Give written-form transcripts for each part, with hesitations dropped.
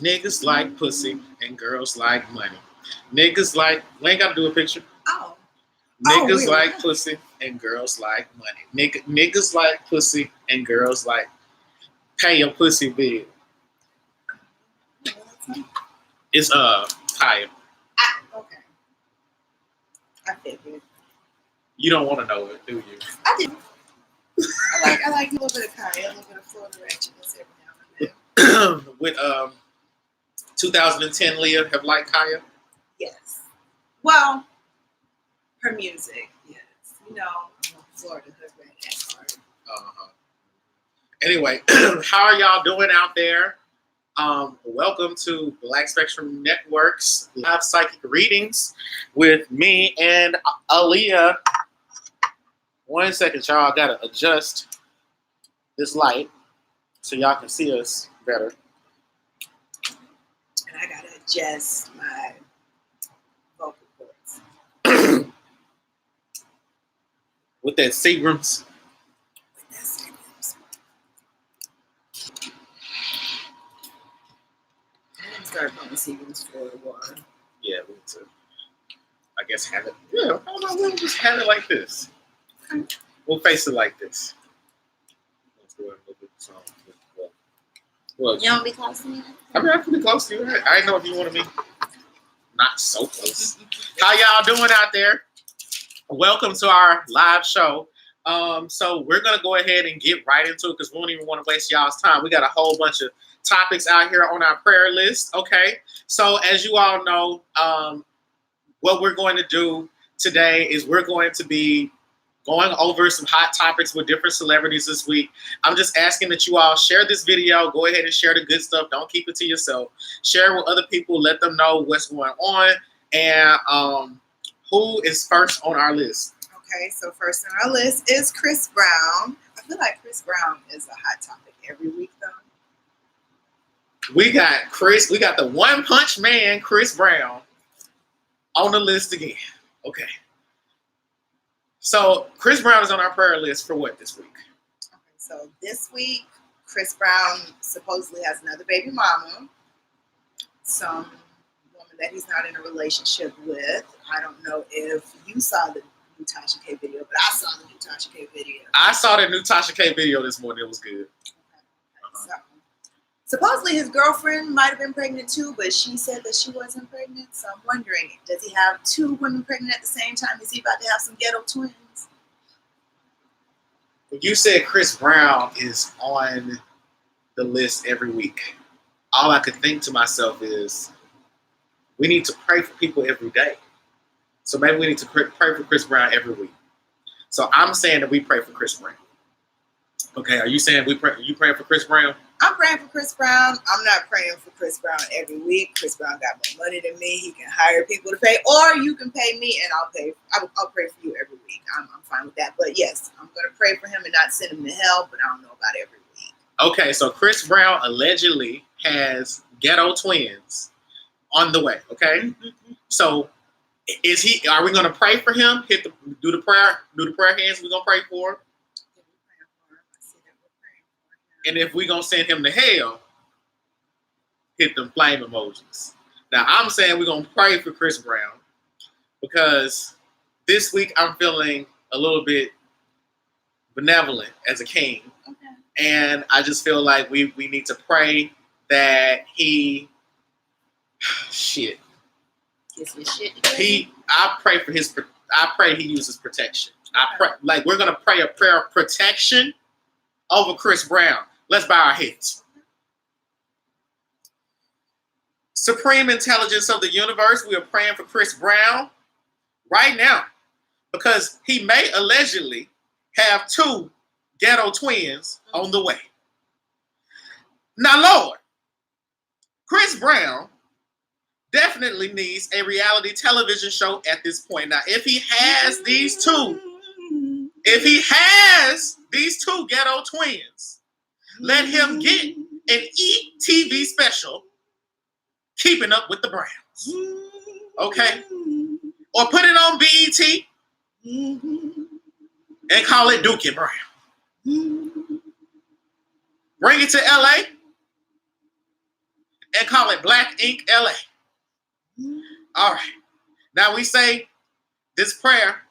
Niggas like pussy and girls like money. Niggas like, we ain't got to do a picture. Oh. Niggas like pussy and girls like money. Niggas like pussy and girls like pay your pussy bill. It's higher. Okay. I figured. You don't want to know it, do you? I do. I like a little bit of Kaya, a little bit of Florida ratchetness every now and then. With 2010 Leah have liked Kaya? Yes. Well, her music, yes. You know, I'm a Florida hood rat at heart. Anyway, how are y'all doing out there? Welcome to Black Spectrum Network's live psychic readings with me and Aaliyah. 1 second, y'all. I gotta adjust this light so y'all can see us better. And I gotta adjust my vocal cords. With that Seagram's. Start putting Seagram's for a while. Yeah, we need to, I guess, have it. Yeah, I don't know. We'll just have it like this. Okay. We'll face it like this. Let's go ahead and look at the song. Well, You don't be close to me? I mean, I can be close to you. I didn't know if you wanted me. Not so close. How y'all doing out there? Welcome to our live show. So we're going to go ahead and get right into it because we don't even want to waste y'all's time. We got a whole bunch of topics out here on our prayer list. Okay. So as you all know, what we're going to do today is we're going to be going over some hot topics with different celebrities this week. I'm just asking that you all share this video. Go ahead and share the good stuff. Don't keep it to yourself. Share it with other people. Let them know what's going on. And who is first on our list? Okay, so first on our list is Chris Brown. I feel like Chris Brown is a hot topic every week, though. We got Chris. We got the One Punch Man, Chris Brown, on the list again. Okay. So Chris Brown is on our prayer list for what this week? Okay, so this week, Chris Brown supposedly has another baby mama. Some woman that he's not in a relationship with. I don't know if you saw the new Tasha K video, but I saw the new Tasha K video. I saw the new Tasha K video this morning. It was good. So, supposedly his girlfriend might have been pregnant too, but she said that she wasn't pregnant. So I'm wondering, does he have two women pregnant at the same time? Is he about to have some ghetto twins? You said Chris Brown is on the list every week. All I could think to myself is we need to pray for people every day. So maybe we need to pray for Chris Brown every week. So I'm saying that we pray for Chris Brown. Okay, are you saying you praying for Chris Brown? I'm praying for Chris Brown. I'm not praying for Chris Brown every week. Chris Brown got more money than me. He can hire people to pay, or you can pay me and I'll pay. I'll pray for you every week. I'm fine with that. But yes, I'm going to pray for him and not send him to hell, but I don't know about every week. Okay, so Chris Brown allegedly has ghetto twins on the way, okay? Mm-hmm. So are we going to pray for him? Do the prayer hands we're going to pray for him? And if we're going to send him to hell, hit them flame emojis. Now, I'm saying we're going to pray for Chris Brown because this week I'm feeling a little bit benevolent as a king. Okay. And I just feel like we need to pray that he... Shit. I pray he uses protection. Okay. I pray, like we're going to pray a prayer of protection over Chris Brown. Let's bow our heads. Supreme intelligence of the universe, we are praying for Chris Brown right now because he may allegedly have two ghetto twins on the way. Now, Lord, Chris Brown definitely needs a reality television show at this point. Now, if he has these two ghetto twins, let him get an ETV special, Keeping Up with the Browns. Okay? Or put it on BET and call it Dookie Brown. Bring it to LA and call it Black Ink LA. All right. Now we say this prayer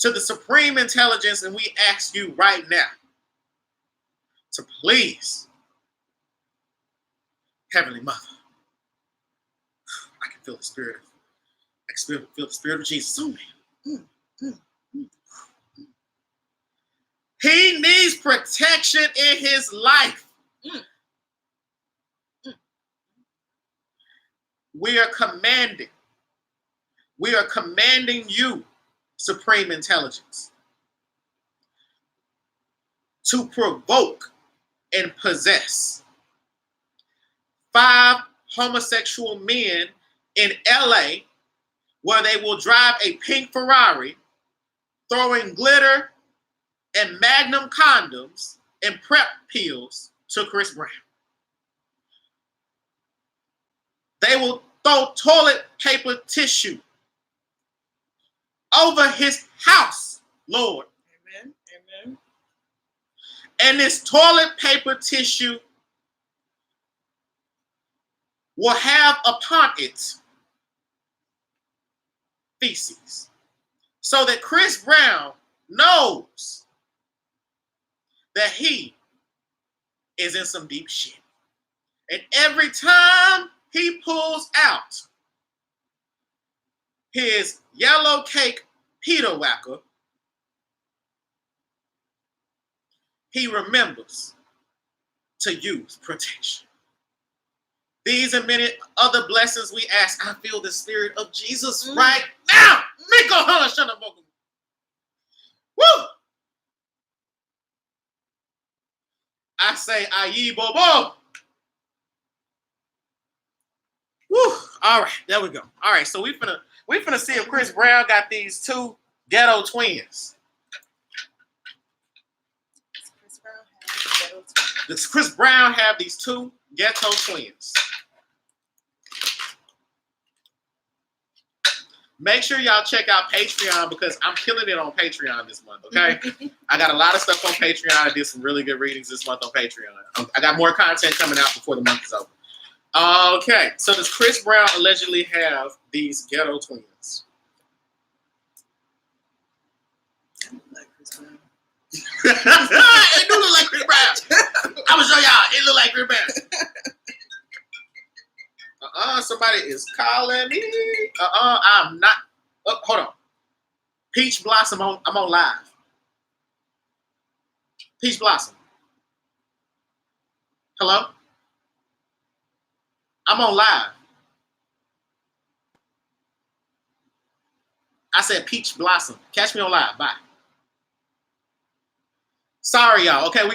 to the Supreme Intelligence, and we ask you right now to please, Heavenly Mother, I can feel the spirit of, feel the spirit of Jesus on me. He needs protection in his life. We are commanding you, Supreme Intelligence, to provoke and possess 5 homosexual men in LA where they will drive a pink Ferrari, throwing glitter and Magnum condoms and prep pills to Chris Brown. They will throw toilet paper tissue over his house, Lord. Amen. Amen. And this toilet paper tissue will have upon it feces, so that Chris Brown knows that he is in some deep shit. And every time he pulls out his yellow cake Peter Whacker, he remembers to use protection. These and many other blessings we ask. I feel the spirit of Jesus right now. Woo! I say, ayi bobo. Woo! All right, there we go. All right, so we finna see if Chris Brown got these 2 ghetto twins. Does Chris Brown have these 2 ghetto twins? Make sure y'all check out Patreon because I'm killing it on Patreon this month, okay? I got a lot of stuff on Patreon. I did some really good readings this month on Patreon. I got more content coming out before the month is over. Okay, so does Chris Brown allegedly have these ghetto twins? It look like Chris Brown. It do look like Chris Brown. I'm gonna show y'all. It look like Chris Brown. Somebody is calling me. I'm not. Oh, hold on. Peach Blossom, I'm on live. Peach Blossom. Hello? I'm on live. I said Peach Blossom. Catch me on live. Bye. Sorry, y'all. Okay,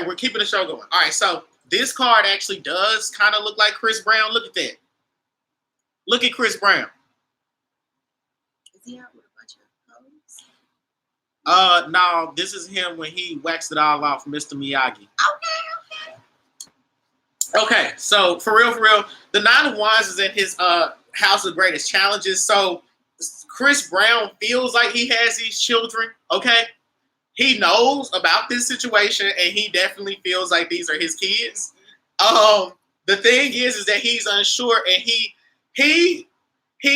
we're keeping the show going. All right, so this card actually does kind of look like Chris Brown. Look at that. Look at Chris Brown. Is he out with a bunch of hoes? No, this is him when he waxed it all off, Mr. Miyagi. Okay, so for real, the 9 of Wands is in his house of greatest challenges. So Chris Brown feels like he has these children, okay? He knows about this situation, and he definitely feels like these are his kids. The thing is that he's unsure, and he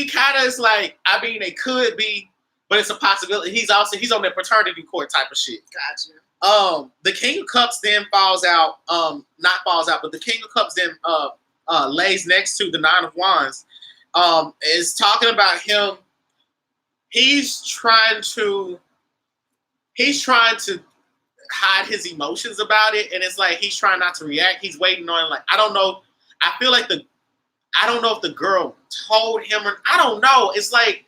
kind of is like, I mean, it could be, but it's a possibility. He's on that paternity court type of shit. Gotcha. The King of Cups then falls out, not falls out, but the King of Cups then lays next to the 9 of Wands. Is talking about him. He's trying to hide his emotions about it, and it's like he's trying not to react. He's waiting on, like, I don't know. I feel like I don't know if the girl told him, or I don't know. It's like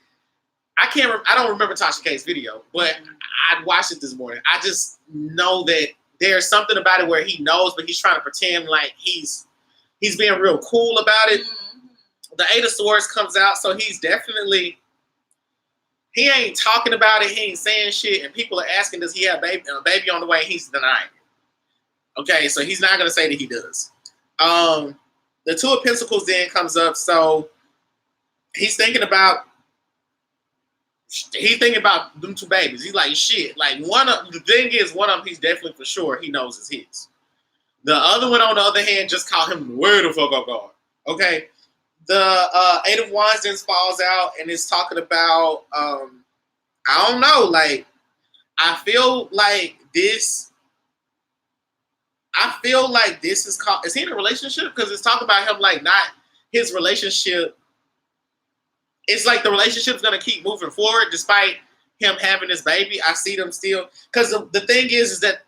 I don't remember Tasha K's video, but I watched it this morning. I just know that there's something about it where he knows, but he's trying to pretend like he's being real cool about it. Mm-hmm. The 8 of Swords comes out, so he's definitely, he ain't talking about it. He ain't saying shit, and people are asking, does he have a baby on the way? He's denying it. Okay, so he's not going to say that he does. The 2 of Pentacles then comes up, so he's thinking about them 2 babies. He's like, shit. Like, the thing is, one of them, he's definitely for sure he knows is his. The other one, on the other hand, just called him way the fuck off guard. Okay. The Eight of Wands then falls out and it's talking about I don't know, like I feel like this is called, is he in a relationship? Because it's talking about him like not his relationship. It's like the relationship's gonna keep moving forward despite him having this baby. I see them still because the thing is that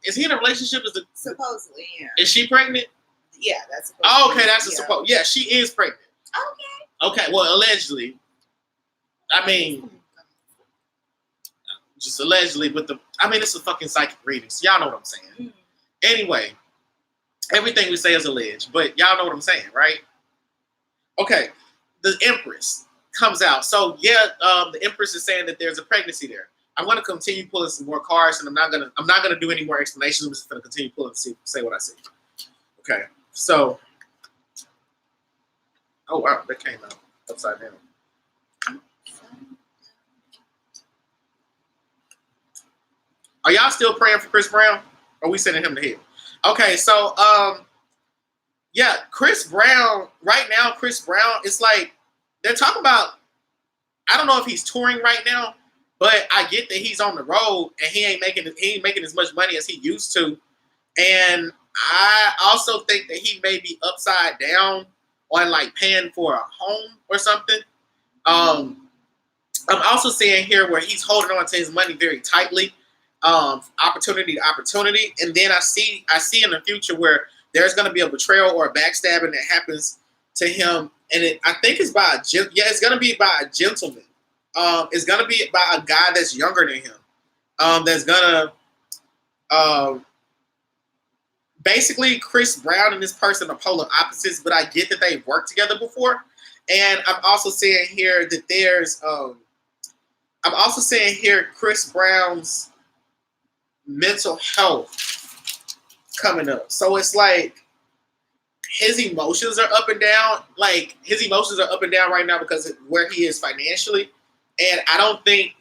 is he in a relationship? Supposedly, yeah. Is she pregnant? Yeah, that's supposed oh, okay, to be, that's a suppose. Yeah, she is pregnant. Okay, well, allegedly. I mean, just allegedly, but it's a fucking psychic reading, so y'all know what I'm saying. Mm. Anyway, everything we say is alleged, but y'all know what I'm saying, right? Okay, the Empress comes out. So yeah, the Empress is saying that there's a pregnancy there. I'm going to continue pulling some more cards, and I'm not gonna do any more explanations. I'm just going to continue pulling and say what I see. Okay, so oh wow, that came out upside down. Are y'all still praying for Chris Brown? Or are we sending him to hell? Okay, so yeah, Chris Brown, right now, Chris Brown, it's like they're talking about, I don't know if he's touring right now, but I get that he's on the road and he ain't making as much money as he used to. And I also think that he may be upside down on like paying for a home or something. I'm also seeing here where he's holding on to his money very tightly. Opportunity to opportunity, and then I see in the future where there's going to be a betrayal or a backstabbing that happens to him, and I think it's by it's going to be by a gentleman. It's going to be by a guy that's younger than him. That's going to basically Chris Brown and this person are polar opposites, but I get that they've worked together before, and I'm also seeing here that there's Chris Brown's mental health coming up. So it's like his emotions are up and down. Like his emotions are up and down right now because of where he is financially. And I don't think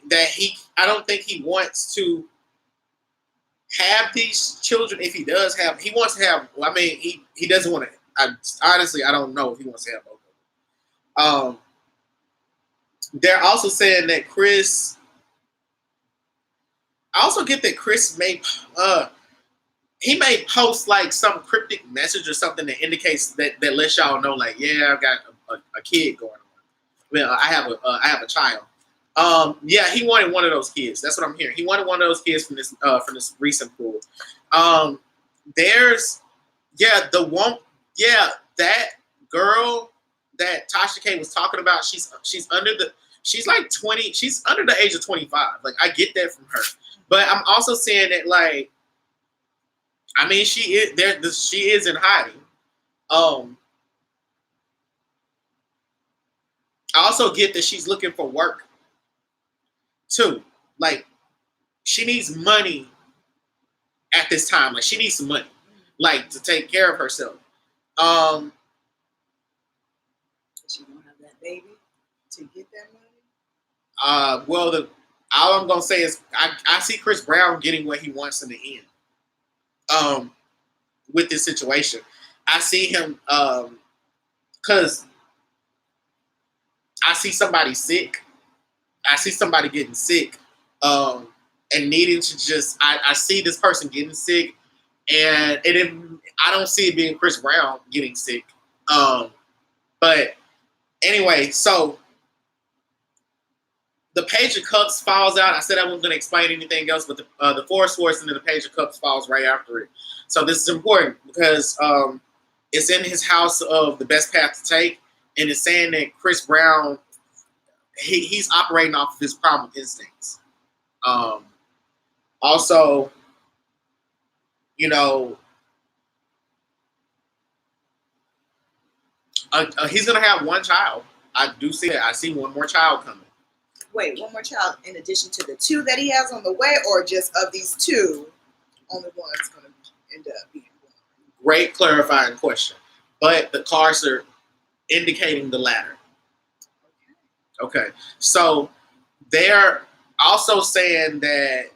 he wants to have these children. If he does have, he wants to have, well, I mean, he doesn't want to, honestly, I don't know if he wants to have both of them. They're also saying that I also get that Chris may post like some cryptic message or something that indicates that lets y'all know like, yeah, I've got a kid going on. Well, I have a child. Yeah, he wanted one of those kids. That's what I'm hearing. He wanted one of those kids from this recent pool. There's that girl that Tasha K was talking about. She's like 20. She's under the age of 25. Like I get that from her. But I'm also saying that, like, I mean, she is there. She is in hiding. I also get that she's looking for work too. Like, she needs money at this time. Like, she needs some money, like, to take care of herself. She don't have that baby to get that money. Well, all I'm gonna say is I see Chris Brown getting what he wants in the end. With this situation, I see him because I see somebody sick. I see somebody getting sick, and needing to just. I see this person getting sick, and I don't see it being Chris Brown getting sick. But anyway, so. The Page of Cups falls out. I said I wasn't going to explain anything else, but the Four of Swords and then the Page of Cups falls right after it. So this is important because it's in his house of the best path to take, and it's saying that Chris Brown, he's operating off of his primal instincts. Also, you know, he's going to have one child. I do see that. I see one more child coming. Wait, one more child in addition to the two that he has on the way, or just of these two, only one's going to end up being born? Great clarifying question. But the cards are indicating the latter. Okay. So they're also saying that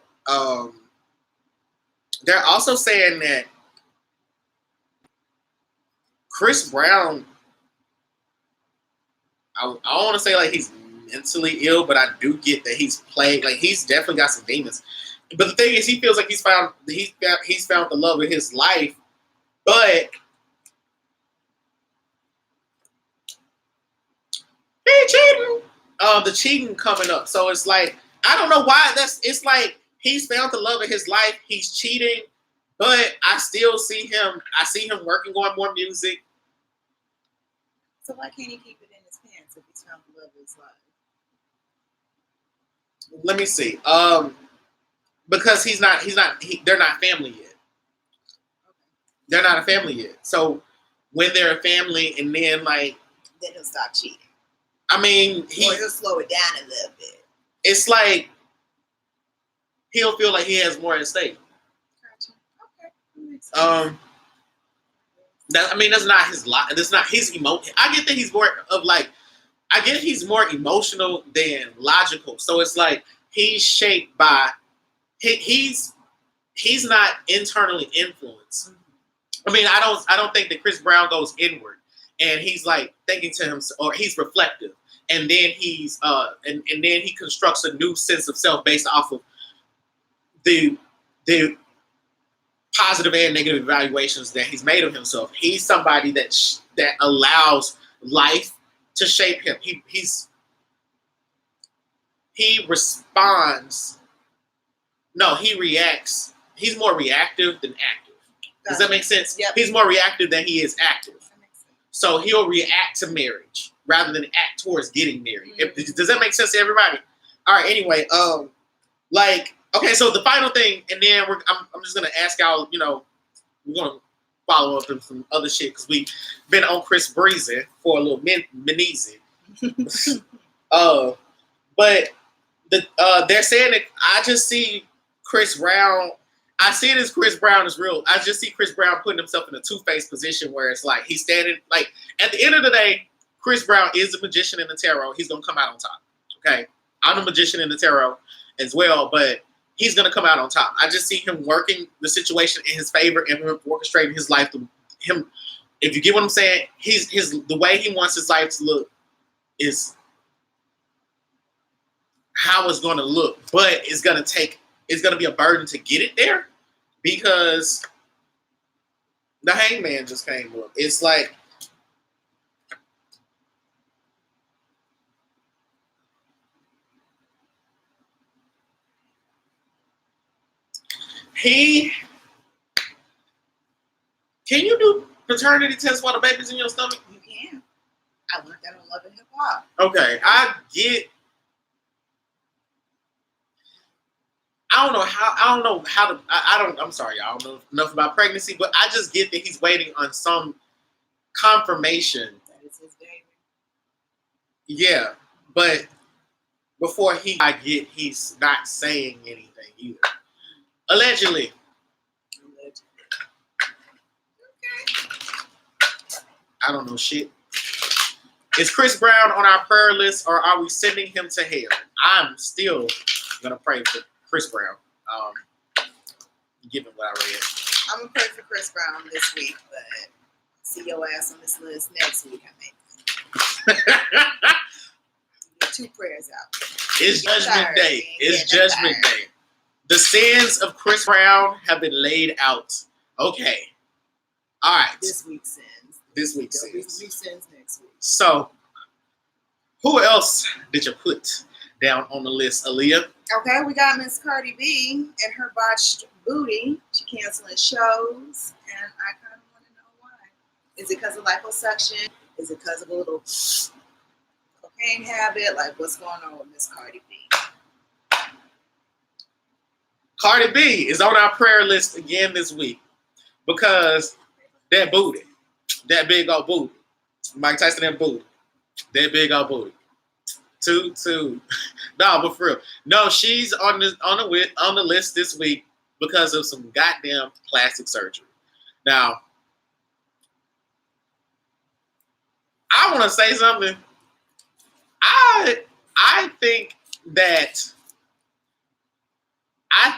Chris Brown I don't want to say like he's mentally ill, but I do get that he's playing. Like he's definitely got some demons. But the thing is, he feels like he's found the love of his life, but he cheating. The cheating coming up, so it's like I don't know why. It's like he's found the love of his life. He's cheating, but I still see him. I see him working on more music. So why can't he keep it in his pants if he's found the love of his life? Let me see. Because they're not family yet. They're not a family yet. So when they're a family, and then like, then he'll stop cheating. I mean, or he'll slow it down a little bit. It's like he'll feel like he has more at stake. Gotcha. Okay. That's not his lot. That's not his emotion. I get that he's more of like. I get he's more emotional than logical. So it's like he's shaped by. He's not internally influenced. I mean, I don't think that Chris Brown goes inward and he's like thinking to himself, or he's reflective, and then he's and then he constructs a new sense of self based off of the positive and negative evaluations that he's made of himself. He's somebody that allows life to shape him. He responds. No, he reacts. He's more reactive than active. Does that make sense? Yep. He's more reactive than he is active. That makes sense. So he'll react to marriage rather than act towards getting married. Does that make sense to everybody? All right. Anyway, okay. So the final thing, and then I'm just gonna ask y'all. We're gonna follow up with some other shit because we've been on Chris Breezy for a little mineasy. But they're saying that I just see Chris Brown. I see it as Chris Brown is real. I just see Chris Brown putting himself in a two-faced position where it's like he's standing, like at the end of the day, Chris Brown is a magician in the tarot. He's gonna come out on top. Okay, I'm a magician in the tarot as well, but he's gonna come out on top. I just see him working the situation in his favor and him orchestrating his life to him. If you get what I'm saying, the way he wants his life to look is how it's gonna look, but it's gonna be a burden to get it there because the Hangman just came up. It's like can you do paternity tests while the baby's in your stomach? You can. I learned that on Love and Hip Hop. Okay, I don't know how to. I'm sorry, y'all. I don't know enough about pregnancy, but I just get that he's waiting on some confirmation. That is his baby. Yeah, but before he's not saying anything either. Allegedly. I don't know shit. Is Chris Brown on our prayer list, or are we sending him to hell? I'm still gonna pray for Chris Brown. Given what I read, I'm gonna pray for Chris Brown this week, but see your ass on this list next week. I think. Get 2 prayers out. It's Judgment Day. It's Judgment Day. The sins of Chris Brown have been laid out. Okay. All right. This week's sins. This week's There'll sins. be 3 sins next week. So, who else did you put down on the list, Aaliyah? Okay, we got Miss Cardi B and her botched booty. She canceling shows, and I kind of want to know why. Is it because of liposuction? Is it because of a little cocaine habit? Like, what's going on with Miss Cardi B? Cardi B is on our prayer list again this week because that booty, that big old booty, Mike Tyson, that booty, that big old booty. Two. No, but for real. No, she's on the list this week because of some goddamn plastic surgery. Now, I want to say something. I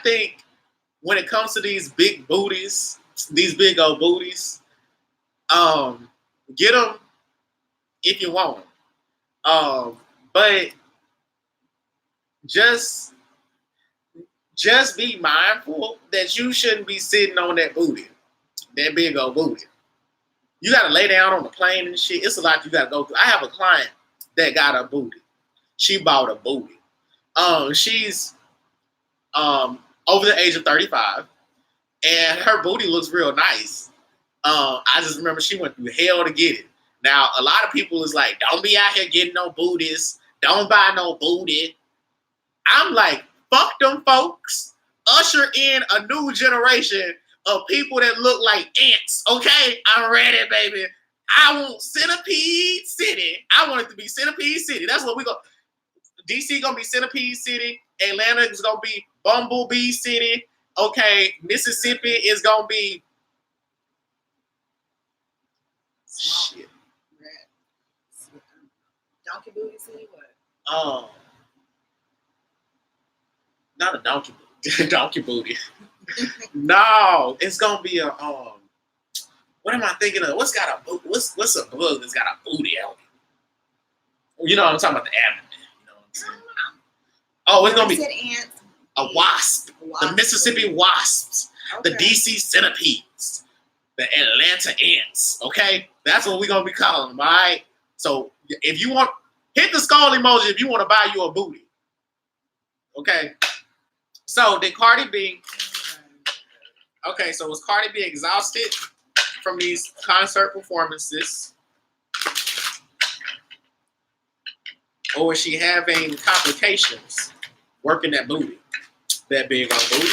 think when it comes to these big booties, these big old booties, get them if you want them. But just be mindful that you shouldn't be sitting on that booty, that big old booty. You gotta lay down on the plane and shit. It's a lot you gotta go through. I have a client that got a booty. She bought a booty. She's over the age of 35, and her booty looks real nice. I just remember she went through hell to get it. Now, a lot of people is like, don't be out here getting no booties. Don't buy no booty. I'm like, fuck them folks. Usher in a new generation of people that look like ants. Okay? I'm ready, baby. I want Centipede City. I want it to be Centipede City. That's what we go. DC gonna be Centipede City. Atlanta is gonna be Bumblebee City. Okay, Mississippi is gonna be shit. Donkey Booty City, what? Not a donkey booty. Donkey booty. No, it's gonna be a what am I thinking of? What's got a boot? What's a bug that's got a booty out? You know what I'm talking about, the abdomen. You know what I'm saying? Oh, it's gonna be ants. A wasp. The Mississippi wasps. Okay. The DC centipedes. The Atlanta ants. Okay? That's what we're gonna be calling them, all right? So if you want, hit the skull emoji if you want to buy you a booty. Okay? So did Cardi B, okay, so was Cardi B exhausted from these concert performances? Or is she having complications working that booty? That big on booty?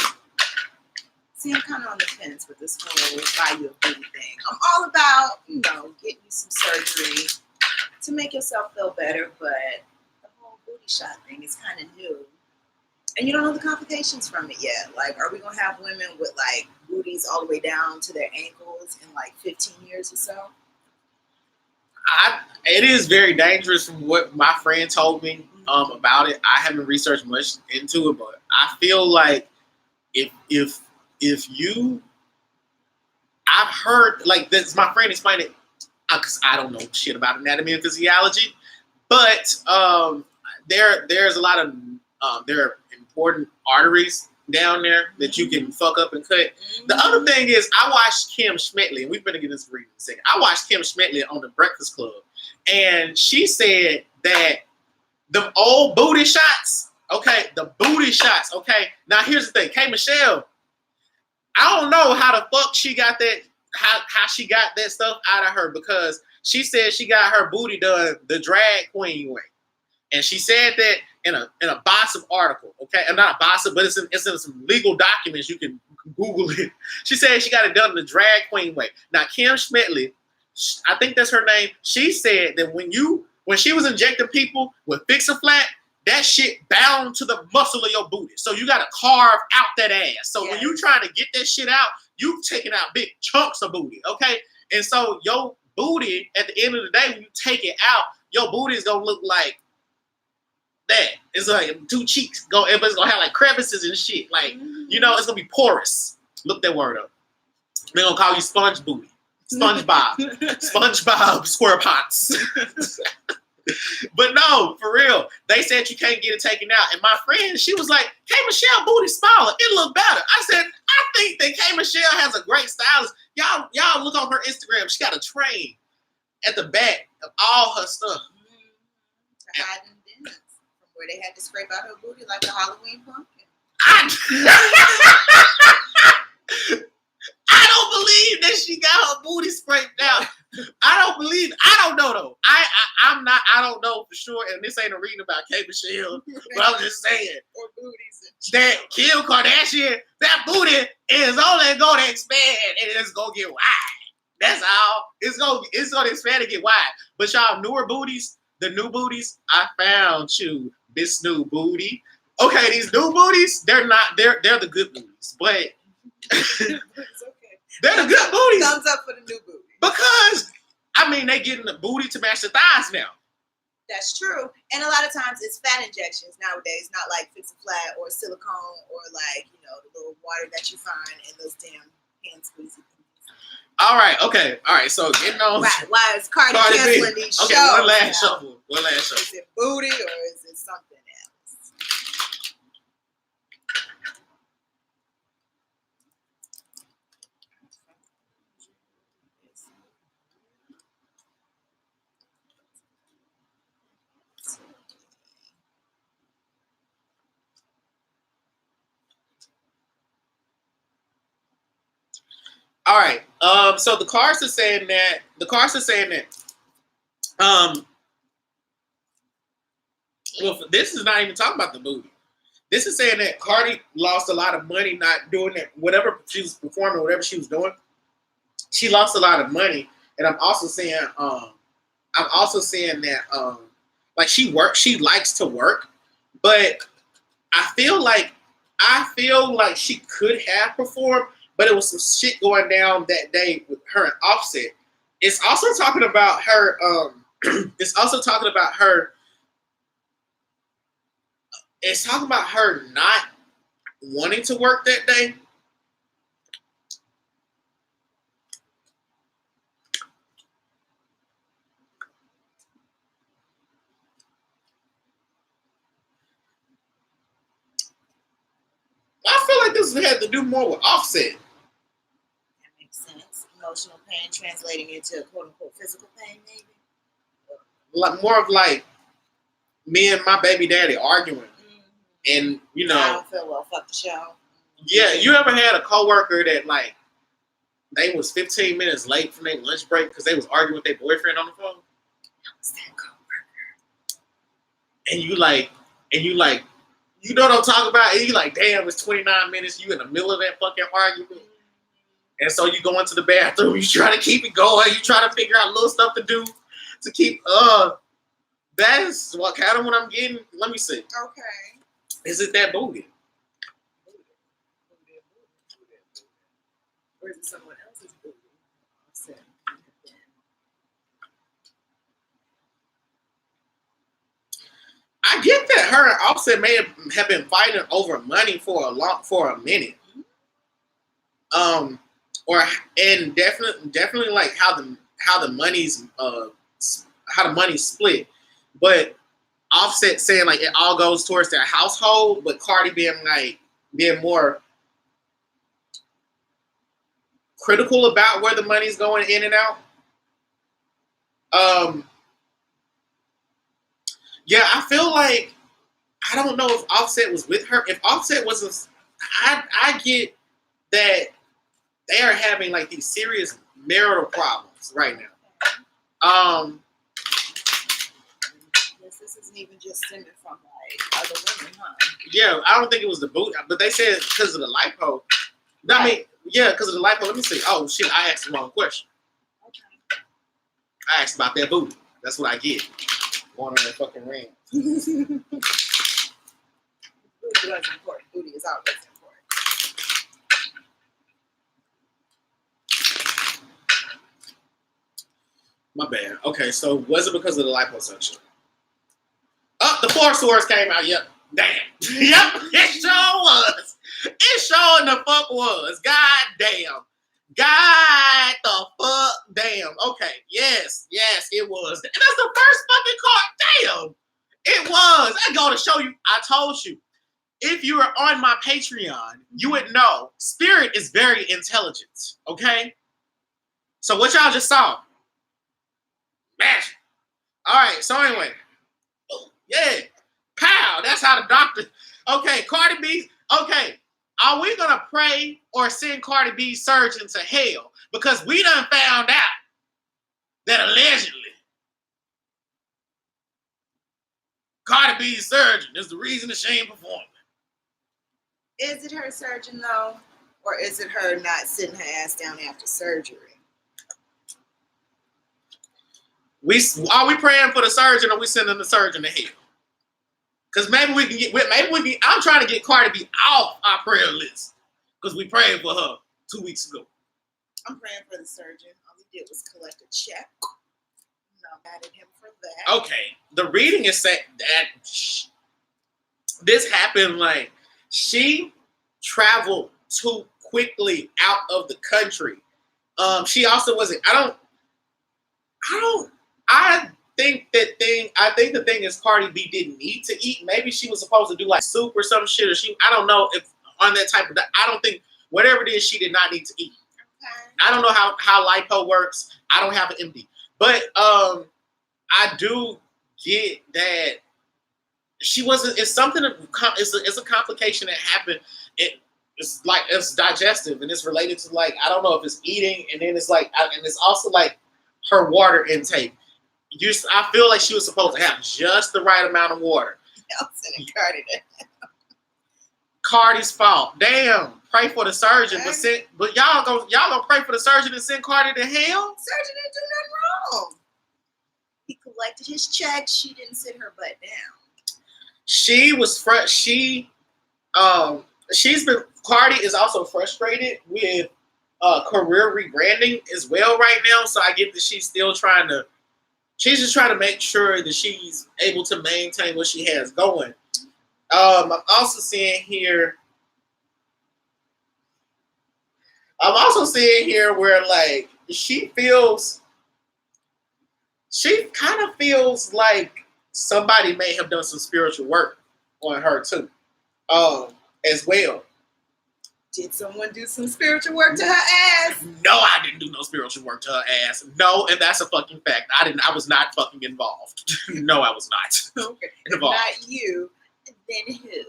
See, I'm kind of on the fence with this whole buy you a booty thing. I'm all about, getting you some surgery to make yourself feel better, but the whole booty shot thing is kind of new. And you don't know the complications from it yet. Like, are we going to have women with, like, booties all the way down to their ankles in, like, 15 years or so? It is very dangerous from what my friend told me about it. I haven't researched much into it, but I feel like if you, I've heard, like, this, my friend explained it, because I don't know shit about anatomy and physiology, but there's a lot of, there are important arteries down there that you can fuck up and cut. The other thing is, I watched Kim Schmetley, and we're going to get this reading in a second. I watched Kim Schmetley on The Breakfast Club, and she said that the old booty shots, okay, the booty shots, okay. Now, here's the thing. K. Michelle, I don't know how the fuck she got that, how she got that stuff out of her, because she said she got her booty done the drag queen way. And she said that in a Bossip article, okay? And not a Bossip, but it's in some legal documents. You can Google it. She said she got it done the drag queen way. Now, Kim Schmetley, I think that's her name, she said that when she was injecting people with Fix-A-Flat, that shit bound to the muscle of your booty. So you got to carve out that ass. So when you trying to get that shit out, you taking out big chunks of booty, okay? And so your booty, at the end of the day, when you take it out, your booty is going to look like that. It's like two cheeks it's gonna have like crevices and shit. Like, it's gonna be porous. Look that word up. They're gonna call you sponge booty. SpongeBob. SpongeBob SquarePants. But no, for real. They said you can't get it taken out. And my friend, she was like, K. Michelle booty smaller. It look better. I said, I think that K. Michelle has a great stylist. Y'all look on her Instagram. She got a train at the back of all her stuff. Where they had to scrape out her booty like a Halloween pumpkin. I don't believe that she got her booty scraped out. I don't know though. I don't know for sure, and this ain't a reading about K. Michelle, but I'm just saying. Or booties. That Kim Kardashian, that booty is only gonna expand and it's gonna get wide. That's all. It's gonna expand and get wide. But y'all newer booties, the new booties, I found you. This new booty. Okay, these new booties, they're the good booties, but it's okay. They're the good booties. Thumbs up for the new booty. Because, they getting the booty to match the thighs now. That's true. And a lot of times it's fat injections nowadays, not like Fix-A-Flat or silicone or like, the little water that you find in those damn hand squeezy things. All right, okay. All right, so getting on. Right, why is Cardi canceling these shows? Okay, one last shuffle. What last show? Is it booty or is it something else? All right. So the cards are saying that. Well, this is not even talking about the booty. This is saying that Cardi lost a lot of money not doing that. Whatever she was performing, whatever she was doing, she lost a lot of money. And I'm also saying that like she likes to work, but I feel like she could have performed, but it was some shit going down that day with her and Offset. It's also talking about her. It's also talking about her. It's talking about her not wanting to work that day. I feel like this had to do more with Offset. That makes sense. Emotional pain translating into quote unquote physical pain, maybe. Like more of like me and my baby daddy arguing, and you know, I don't feel well. Fuck the show. Yeah, you ever had a coworker that like they was 15 minutes late from their lunch break because they was arguing with their boyfriend on the phone? What's that coworker? And you know what I'm talking about? And you like, damn, it's 29 minutes. You in the middle of that fucking argument. And so you go into the bathroom, you try to keep it going, you try to figure out little stuff to do to keep that's what kind of what I'm getting. Let me see. Okay. Is it that booty? Or is it someone else's booty? I get that her and Offset may have been fighting over money for a minute. And definitely like how the money's split. But Offset saying like it all goes towards their household, but Cardi being more critical about where the money's going in and out. Yeah, I feel like I don't know if Offset was with her. If Offset wasn't, I get that they are having like these serious marital problems right now. This isn't even just stemming from like other women, huh? Yeah, I don't think it was the boot, but they said because of the lipo. I mean, yeah, because of the lipo. Let me see. Oh shit, I asked the wrong question. Okay. I asked about that booty. That's what I get. Going on that fucking ring. Booty was important. Booty is always important. My bad. Okay, so was it because of the liposuction? Oh, the floor sores came out. Yep. Damn. Yep. It sure was. It sure in the fuck was. God damn. God the fuck damn. Okay. Yes, it was. And that's the first fucking card. Damn. It was. I go to show you. I told you. If you were on my Patreon, you would know Spirit is very intelligent. Okay? So what y'all just saw? Magic. All right. So anyway. Yeah. Pow. That's how the doctor. Okay. Cardi B. Okay. Are we going to pray or send Cardi B's surgeon to hell? Because we done found out that allegedly Cardi B's surgeon is the reason that she ain't performing. Is it her surgeon though? Or is it her not sitting her ass down after surgery? Are we praying for the surgeon or are we sending the surgeon to hell? Because maybe we can get, I'm trying to get Cardi B off our prayer list. Because we prayed for her 2 weeks ago. I'm praying for the surgeon. All he did was collect a check. I'm mad at him for that. Okay. The reading is saying that this happened like she traveled too quickly out of the country. She also wasn't, I I think the thing is Cardi B didn't need to eat. Maybe she was supposed to do like soup or some shit, or I don't know if on that type of. I don't think whatever it is, she did not need to eat. Okay. I don't know how lipo works. I don't have an MD, but I do get that she wasn't. It's something. It's a complication that happened. It's like it's digestive and it's related to like I don't know if it's eating and then it's like and it's also like her water intake. I feel like she was supposed to have just the right amount of water. Nelson and Cardi. Cardi's fault. Damn. Pray for the surgeon, but y'all gonna pray for the surgeon and send Cardi to hell? Surgeon didn't do nothing wrong. He collected his check. She didn't sit her butt down. She was Cardi is also frustrated with career rebranding as well right now. So I get that she's just trying to make sure that she's able to maintain what she has going. I'm also seeing here where like she kind of feels like somebody may have done some spiritual work on her too, as well. Did someone do some spiritual work to her ass? No, I didn't do no spiritual work to her ass. No, and that's a fucking fact. I was not fucking involved. No, I was not. Okay. Involved. Not you. Then who?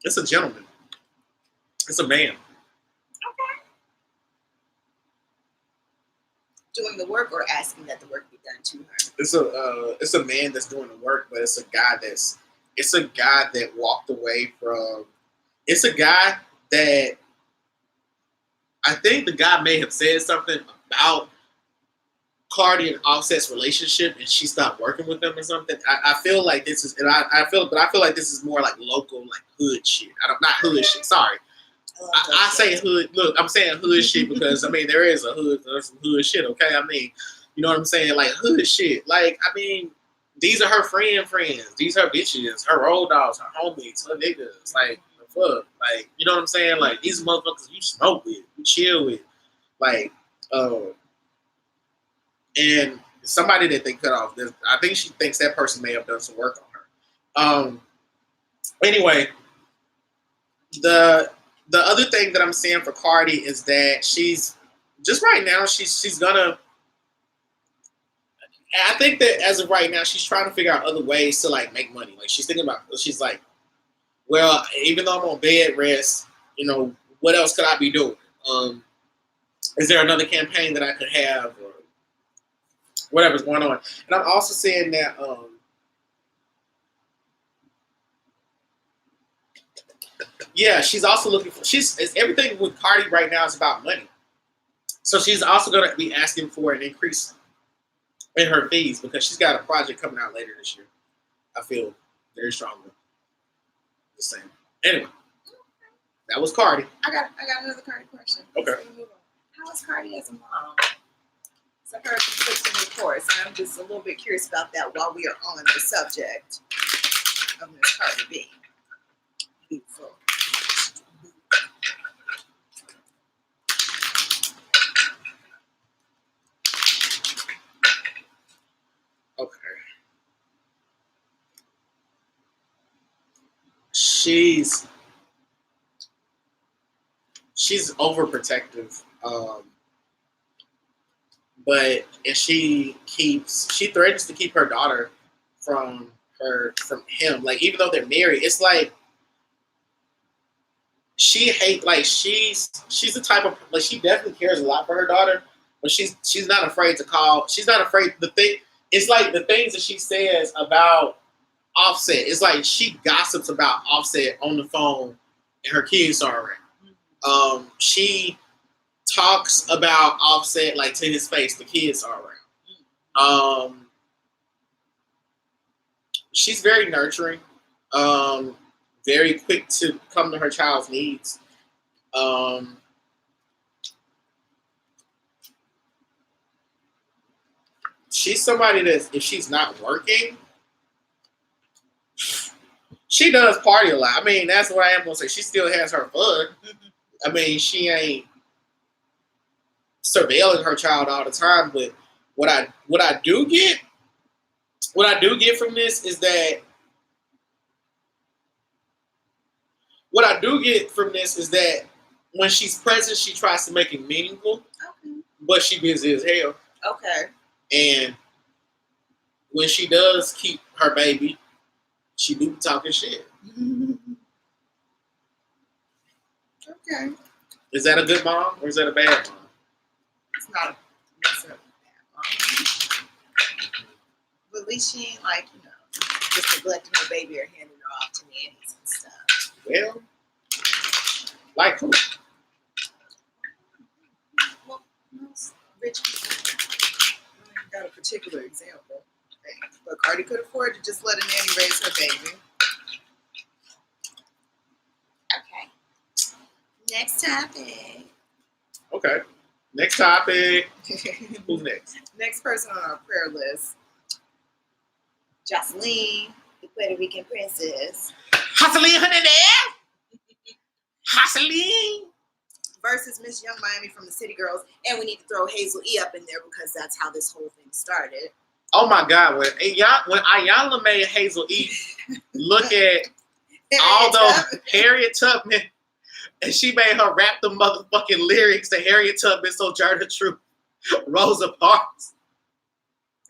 It's a gentleman. It's a man. Okay. Doing the work or asking that the work be done to her? It's a man that's doing the work, but it's a guy that walked away from. It's a guy that I think the guy may have said something about Cardi and Offset's relationship, and she stopped working with them or something. I feel like this is, I feel like this is more like local, like hood shit. Not hood shit. Sorry, I say hood. Look, I'm saying hood shit because I mean there's some hood shit. Okay, I mean, you know what I'm saying, like hood shit. Like I mean, these are her friends. These are her bitches, her road dogs, her homies, her niggas. Like the fuck, like you know what I'm saying. Like these motherfuckers you smoke with, you chill with, like. And somebody that they cut off, I think she thinks that person may have done some work on her. Anyway, the other thing that I'm seeing for Cardi is that she's just right now she's gonna. I think that as of right now, she's trying to figure out other ways to like make money. Like she's like, well, even though I'm on bed rest, you know, what else could I be doing? Is there another campaign that I could have? Or, whatever's going on. And I'm also saying that she's also looking for everything with Cardi right now is about money. So she's also gonna be asking for an increase in her fees because she's got a project coming out later this year. I feel very strongly. The same. Anyway. That was Cardi. I got another Cardi question. Okay. How is Cardi as a mom? So I heard some conflicting reports, and I'm just a little bit curious about that while we are on the subject of Miss Cardi B. Beautiful. Okay. She's overprotective. But if she threatens to keep her daughter from him. Like even though they're married, it's like she's the type of like she definitely cares a lot for her daughter, but she's not afraid to call. She's not afraid it's like the things that she says about Offset. It's like she gossips about Offset on the phone and her kids are around. She talks about Offset like to his face, the kids are around. She's very nurturing, very quick to come to her child's needs. She's somebody that if she's not working, she does party a lot. I mean, that's what I am gonna say. She still has her fun. I mean, she ain't. surveilling her child all the time. But what I do get from this is that when she's present, she tries to make it meaningful, but she busy as hell. Okay. And when she does keep her baby, she do be talking shit. Okay. Is that a good mom or is that a bad mom? It's not necessarily a bad mom. But at least she ain't like, just neglecting her baby or handing her off to nannies and stuff. Well, like who? Well, most rich people. I got a particular example. But Cardi could afford to just let a nanny raise her baby. Okay. Next topic. Okay. Next topic. Who's next? Next person on our prayer list. Joseline, the Puerto Rican princess. Joseline Hernandez. Joseline. Versus Miss Young Miami from the City Girls. And we need to throw Hazel E up in there because that's how this whole thing started. Oh my God. When Ayala made Hazel E look at all those Harriet Tubman, and she made her rap the motherfucking lyrics to Harriet Tubman, Sojourner Truth, Rosa Parks.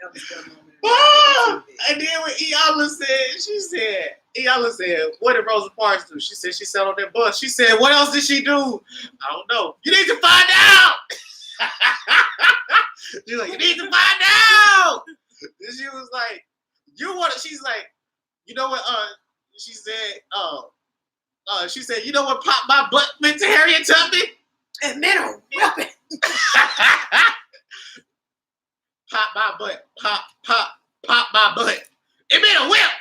That was a good moment. Oh, and then when Iala said, what did Rosa Parks do? She said she sat on that bus. She said, what else did she do? I don't know. You need to find out. She's like, you need to find out. And she was like, she's like, you know what, she said, you know what pop my butt meant to Harriet Tubman? It meant a weapon. Pop my butt. Pop my butt. It meant a whip.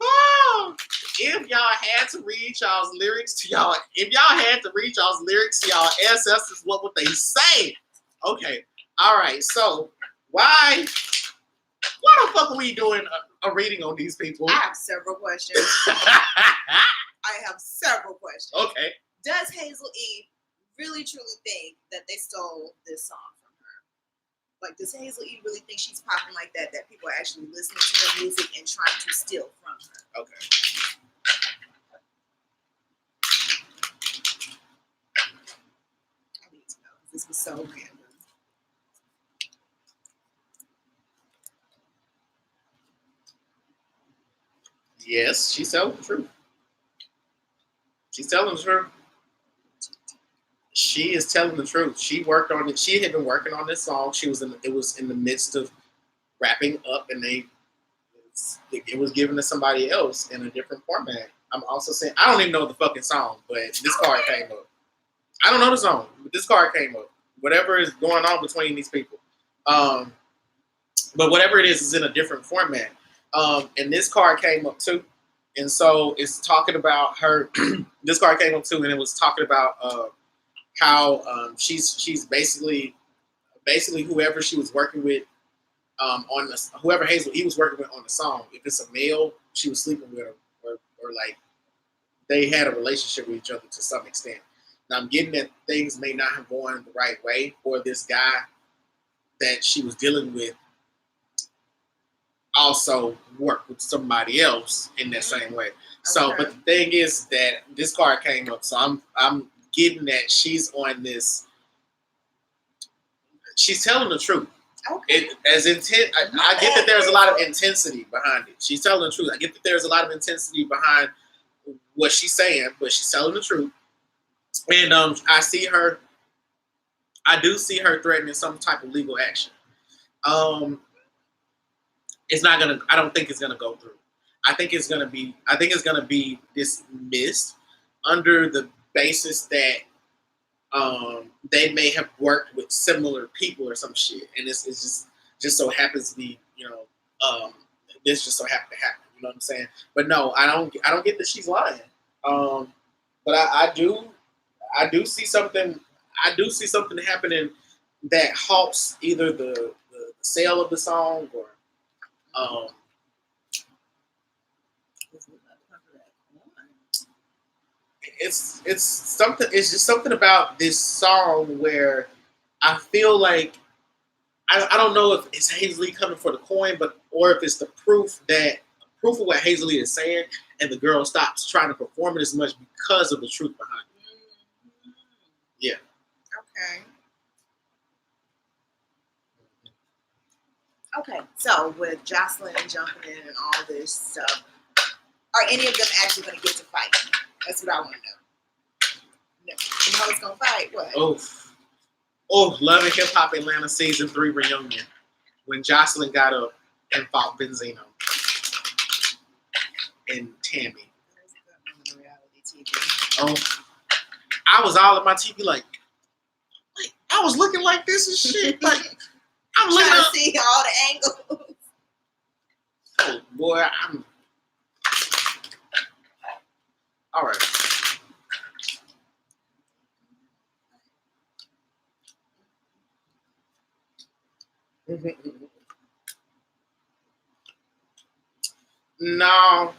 Oh, if y'all had to read y'all's lyrics to y'all ancestors, what would they say? Okay. All right. So why the fuck are we doing a reading on these people? I have several questions. Okay. Does Hazel E really truly think that they stole this song from her? Like, does Hazel E really think she's popping like that people are actually listening to her music and trying to steal from her? Okay. I need to know. This was so random. Yes, she's telling the truth. She's telling the truth. She is telling the truth. She worked on it. She had been working on this song. It was in the midst of wrapping up, and it was given to somebody else in a different format. I'm also saying I don't even know the fucking song, but this card came up. I don't know the song, but this card came up. Whatever is going on between these people, but whatever it is in a different format. And this card came up too, and so it's talking about her. This card came up too, and it was talking about how she's basically whoever she was working with on the whoever Hazel he was working with on the song. If it's a male, she was sleeping with him, or like they had a relationship with each other to some extent. Now I'm getting that things may not have gone the right way for this guy that she was dealing with. Also work with somebody else in that same way. So, but the thing is that this card came up, so I'm getting that she's on this. She's telling the truth. Okay. I get that there's a lot of intensity behind it. She's telling the truth. I get that there's a lot of intensity behind what she's saying, but she's telling the truth. And I do see her threatening some type of legal action. It's not gonna. I don't think it's gonna go through. I think it's gonna be dismissed under the basis that they may have worked with similar people or some shit, and it's just so happens to be this just so happened to happen. You know what I'm saying? But no, I don't get that she's lying. But I do see something. I do see something happening that halts either the sale of the song or. it's something. It's just something about this song where I feel like I don't know if it's Hazley coming for the coin, but or if it's the proof of what Hazley is saying, and the girl stops trying to perform it as much because of the truth behind it. Yeah. Okay. Okay. So with Joseline jumping in and all this stuff, are any of them actually going to get to fight? That's what I want to know. No. You know who's going to fight? What? Oh, Love and Hip Hop Atlanta Season 3 reunion when Joseline got up and fought Benzino and Tammy. Reality TV. Oh, I was all at my TV like I was looking like this and shit. Like I'm looking trying up. to see all the angles. Oh boy, I'm all right. No,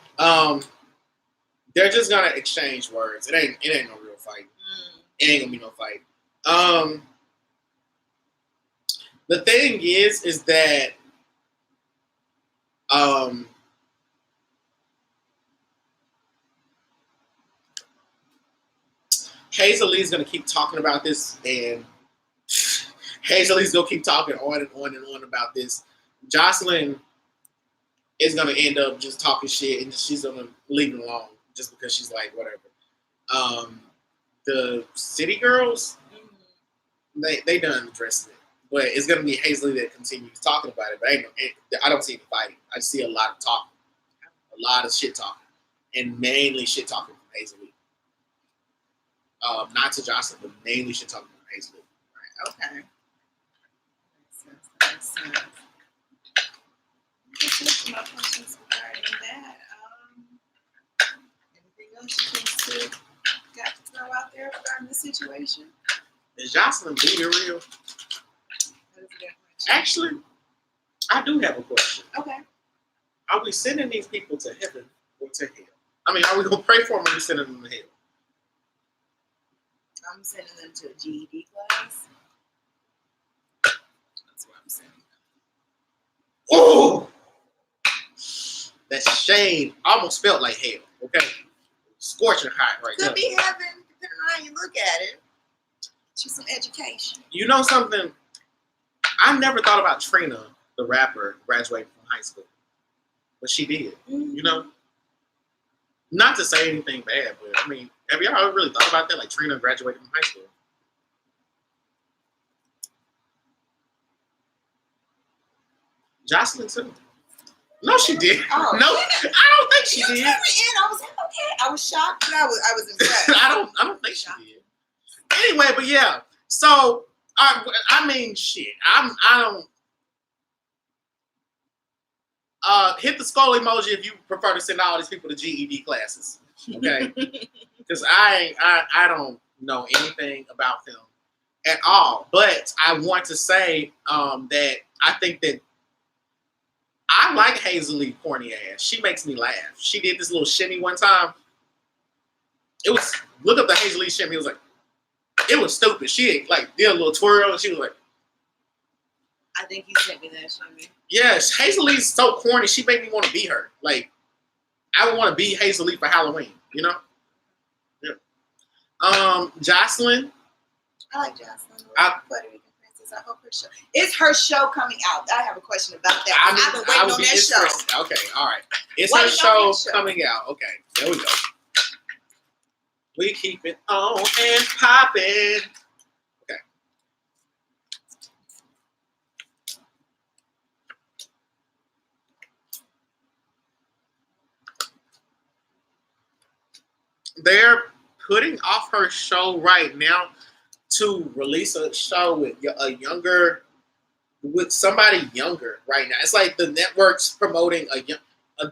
they're just gonna exchange words. It ain't no real fight. It ain't gonna be no fight. The thing is that Hazley's gonna keep talking about this, and Hazley's gonna keep talking on and on and on about this. Joseline is gonna end up just talking shit, and she's gonna leave it alone just because she's like whatever. The City Girls, they done addressing it, but it's gonna be Hazley that continues talking about it. But I don't see any fighting. I see a lot of talking, a lot of shit talking, and mainly shit talking from Hazley. Not to Joseline, but mainly shit talking from Hazley. Right. Okay. Makes sense. Just my questions regarding that. Anything else you think got to throw out there regarding the situation? Is Joseline being real? Actually, I do have a question. Okay. Are we sending these people to heaven or to hell? I mean, are we gonna pray for them or are we sending them to hell? I'm sending them to a GED class. That's what I'm saying. Oh, that's shade. Almost felt like hell. Okay, scorching hot right now. Could be heaven, depending on how you look at it. Just some education. You know something? I never thought about Trina, the rapper, graduating from high school, but she did. Mm-hmm. You know, not to say anything bad, but I mean, have y'all ever really thought about that? Like Trina graduated from high school. Joseline too. No, she did. Oh, no, yeah. I don't think she You did. took me in. I was like, okay. I was shocked, but I was impressed. I don't think she did. Anyway, but yeah. So I mean, shit. I don't. Hit the skull emoji if you prefer to send all these people to GED classes, okay? Because I don't know anything about them at all. But I want to say that I think that I like Hazley corny ass. She makes me laugh. She did this little shimmy one time. It was look up the Hazley shimmy. It was like it was stupid. She like did a little twirl and she was like. I think you sent me that, Shimmy. Yes, Hazley's so corny. She made me want to be her. Like, I would want to be Hazley for Halloween. You know? Yeah. Joseline. I like Joseline. Puerto Rican princess. I hope her show. Is her show coming out? I have a question about that. I've been waiting on that show. Okay, all right. It's her show coming out. Okay, there we go. We keep it on and popping. They're putting off her show right now to release a show with somebody younger right now. It's like the network's promoting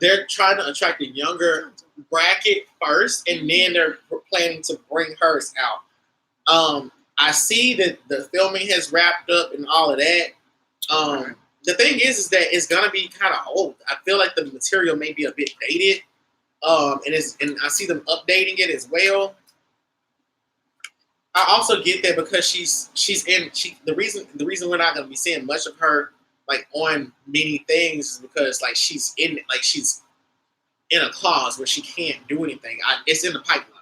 they're trying to attract a younger bracket first, and then they're planning to bring hers out. I see that the filming has wrapped up and all of that. The thing is that it's gonna be kind of old. I feel like the material may be a bit dated. And I see them updating it as well. I also get that because the reason we're not gonna be seeing much of her like on many things is because like she's in a clause where she can't do anything. It's in the pipeline.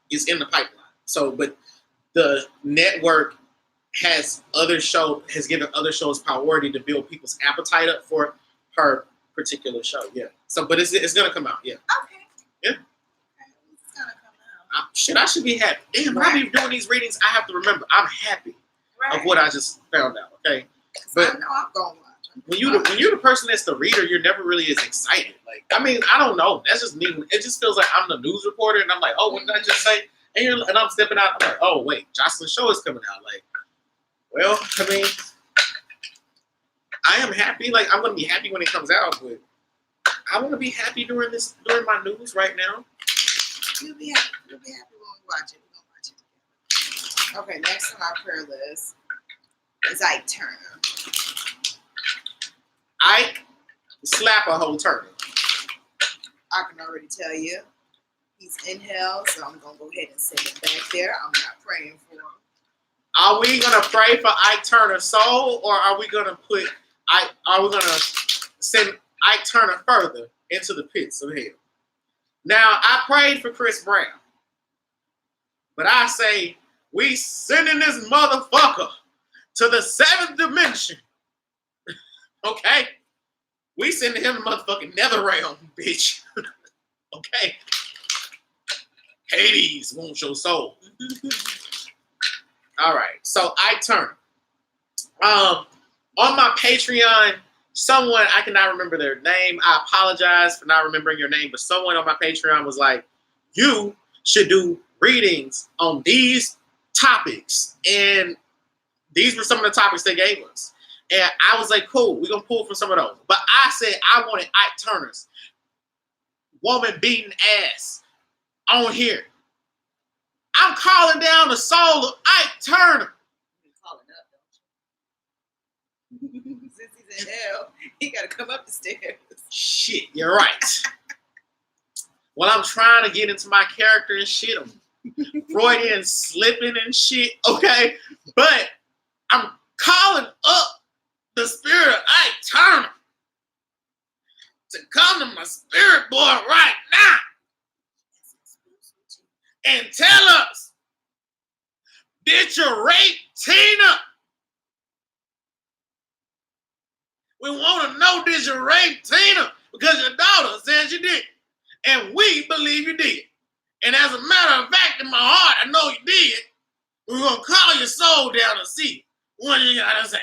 It's in the pipeline. So, but the network has given other shows priority to build people's appetite up for her particular show. Yeah. So, but it's gonna come out. Yeah. Okay. Yeah. Okay. It's gonna come out. I should be happy. Damn, Right. I be doing these readings. I have to remember I'm happy Right. of what I just found out. Okay. But I know I'm gonna watch. When you're the person that's the reader, you're never really as excited. Like, I mean, I don't know. That's just me. It just feels like I'm the news reporter, and I'm like, oh, what did I just say? And I'm stepping out. I'm like, oh wait, Joseline's show is coming out. Like, well, I mean, I am happy. Like, I'm gonna be happy when it comes out, but I want to be happy during my news right now. You'll be happy. You'll be happy when we watch it. We're gonna watch it. Okay, next on our prayer list is Ike Turner. Ike slap a whole turtle. I can already tell you he's in hell, so I'm gonna go ahead and send him back there. I'm not praying for him. Are we gonna pray for Ike Turner's soul, or are we gonna send Ike Turner further into the pits of hell? Now, I prayed for Chris Brown, but I say we sending this motherfucker to the 7th dimension. Okay? We sending him to motherfucking nether realm, bitch. Okay? Hades wants your soul. All right. So Ike Turner. On my Patreon, someone, I cannot remember their name. I apologize for not remembering your name, but someone on my Patreon was like, you should do readings on these topics. And these were some of the topics they gave us. And I was like, cool, we're going to pull from some of those. But I said I wanted Ike Turner's woman beating ass on here. I'm calling down the soul of Ike Turner. You're calling up, don't you? Since he's in hell, he got to come up the stairs. Shit, you're right. Well, I'm trying to get into my character and shit. I'm Freudian slipping and shit, okay? But I'm calling up the spirit of Ike Turner to come to my spirit boy right now and tell us, did you rape Tina? We want to know, did you rape Tina? Because your daughter says you did. And we believe you did. And as a matter of fact, in my heart, I know you did. We're going to call your soul down and see what you got to say.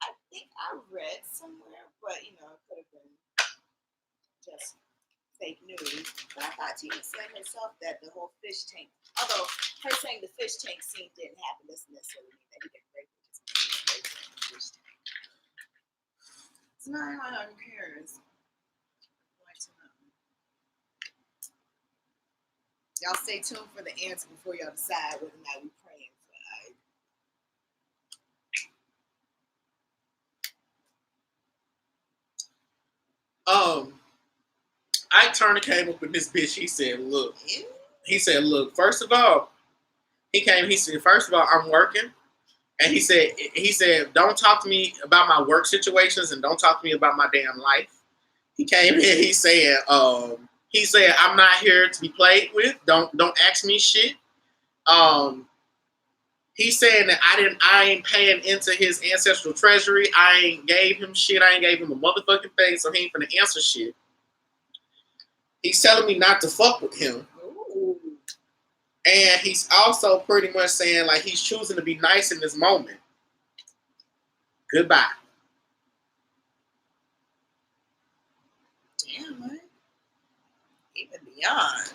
I think I read somewhere, but it could have been just fake news. But I thought Tina said herself that the whole fish tank, although her saying the fish tank scene didn't happen, doesn't necessarily mean that he didn't rape her. Just means he was raped in the fish tank. It's not how who cares. Y'all stay tuned for the answer before y'all decide whether or not we're praying for Ike Turner came up with this bitch. He said, look, first of all, I'm working. And he said, don't talk to me about my work situations and don't talk to me about my damn life. He came in, he said, I'm not here to be played with. Don't ask me shit. He's saying that I ain't paying into his ancestral treasury. I ain't gave him shit. I ain't gave him a motherfucking thing, so he ain't finna answer shit. He's telling me not to fuck with him. Ooh. And he's also pretty much saying like he's choosing to be nice in this moment. Goodbye. Damn, man. Even beyond.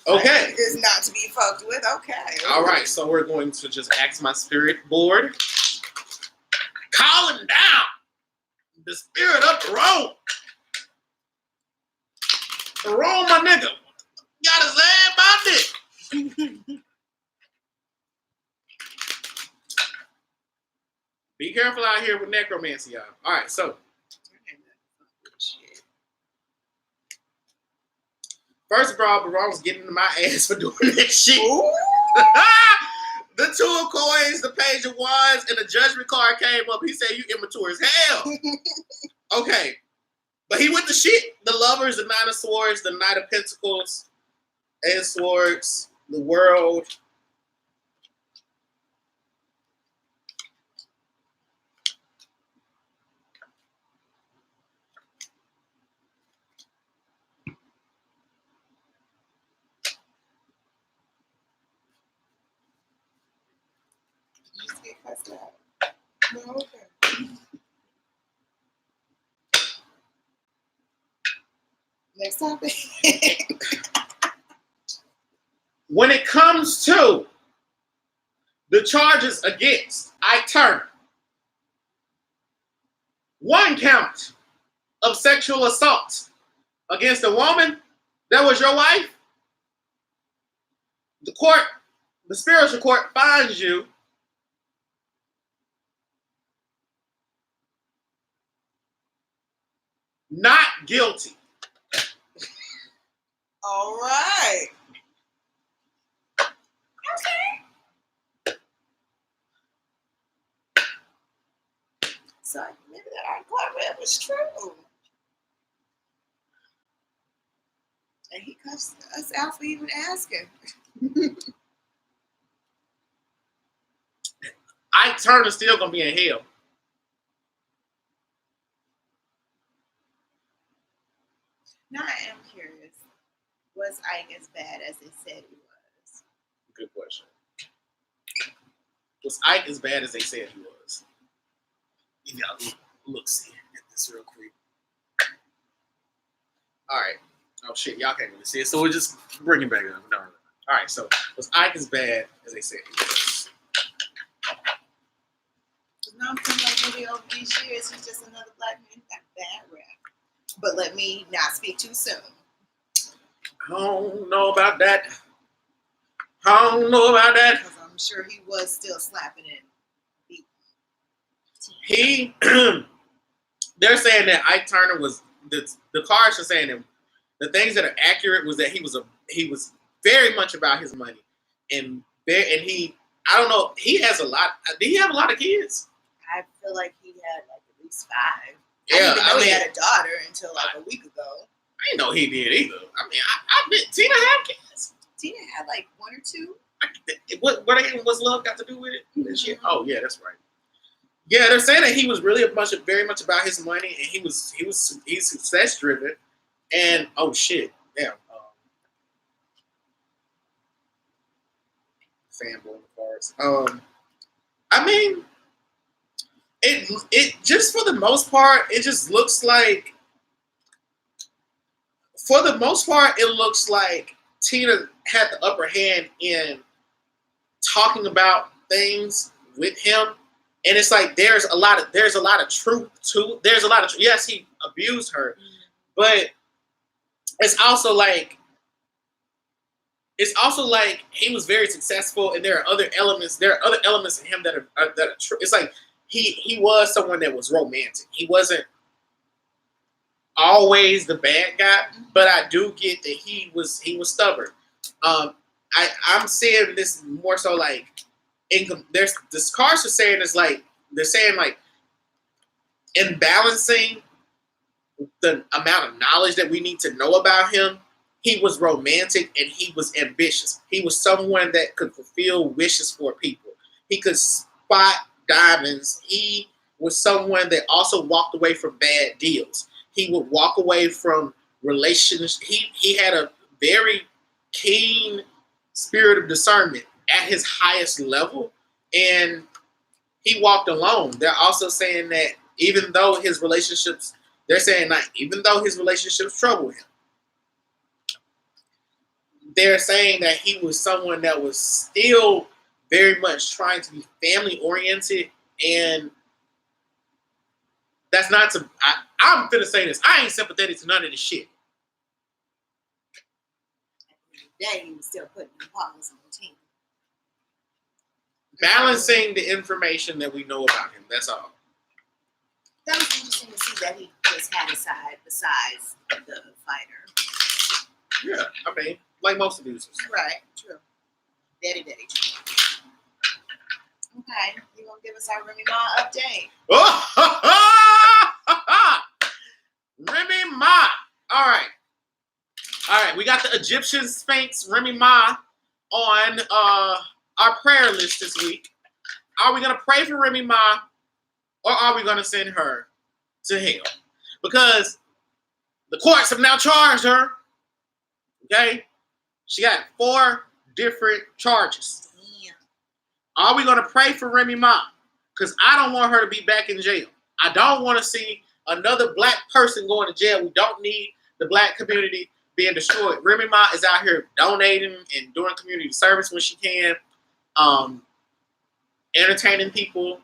Okay. Is not to be fucked with. Okay. All right. So we're going to just ask my spirit board. Calling down the spirit of Jerome. Jerome, my nigga. Got his ass by dick. Be careful out here with necromancy, y'all. All right, so First of all, Baron was getting my ass for doing that shit. The 2 of coins, the page of wands, and the judgment card came up. He said, "You immature as hell." Okay. But he with the shit. The lovers, the 9 of swords, the Knight of Pentacles, 8 of swords, the world. Just get cussed out. No, okay. Next topic. When it comes to the charges against Ike Turner, 1 count of sexual assault against a woman that was your wife, the spiritual court finds you not guilty. All right. Okay. So maybe that article I read was true. And he cussed us out for even asking. Ike Turner's still gonna be in hell. Now I am curious. Was Ike as bad as they said he was? Good question. Was Ike as bad as they said he was? You gotta look see at this real quick. All right. Oh shit, y'all can't really see it, so we'll just bring it back up. No. All right. So was Ike as bad as they said he was? Now I'm feeling like maybe over these years he's just another black man who got bad rap. But let me not speak too soon. I don't know about that. I don't know about that. Because I'm sure he was still slapping and beating. They're saying that Ike Turner was the cards are saying that the things that are accurate was that he was very much about his money and he I don't know, he has a lot. Did he have a lot of kids? I feel like he had like at least 5. Yeah, I didn't even know he had a daughter until like a week ago. I didn't know he did either. I mean, I bet Tina had kids. Tina had like 1 or 2. What's love got to do with it? Mm-hmm. Oh yeah, that's right. Yeah, they're saying that he was really very much about his money, and he's success driven. And oh shit, damn. Fanboy in the cards. I mean, it just for the most part, it just looks like. For the most part, it looks like Tina had the upper hand in talking about things with him, and it's like there's a lot of truth to. There's a lot of yes, he abused her, but it's also like he was very successful, and there are other elements. There are other elements in him that are true. It's like he was someone that was romantic. He wasn't always the bad guy, but I do get that he was stubborn. I'm seeing this more so like there's this cards are saying is like they're saying like in balancing the amount of knowledge that we need to know about him. He was romantic and he was ambitious. He was someone that could fulfill wishes for people. He could spot diamonds. He was someone that also walked away from bad deals. He would walk away from relationships. He had a very keen spirit of discernment at his highest level, and he walked alone. They're also saying that even though his relationships, even though his relationships trouble him, they're saying that he was someone that was still very much trying to be family oriented, and that's not to. I'm gonna say this. I ain't sympathetic to none of this shit. Yeah, he was still putting the paws on the team. Balancing the information that we know about him. That's all. That was interesting to see that he just had a side besides the fighter. Yeah, I mean, like most abusers. Right, true. Daddy. Okay, you gonna give us our Remy Ma update? Remy Ma. All right. We got the Egyptian Sphinx Remy Ma on our prayer list this week. Are we gonna pray for Remy Ma, or are we gonna send her to hell? Because the courts have now charged her. Okay, she got 4 different charges. Damn. Are we gonna pray for Remy Ma? Because I don't want her to be back in jail. I don't want to see another black person going to jail. We don't need the black community being destroyed. Remy Ma is out here donating and doing community service when she can, entertaining people,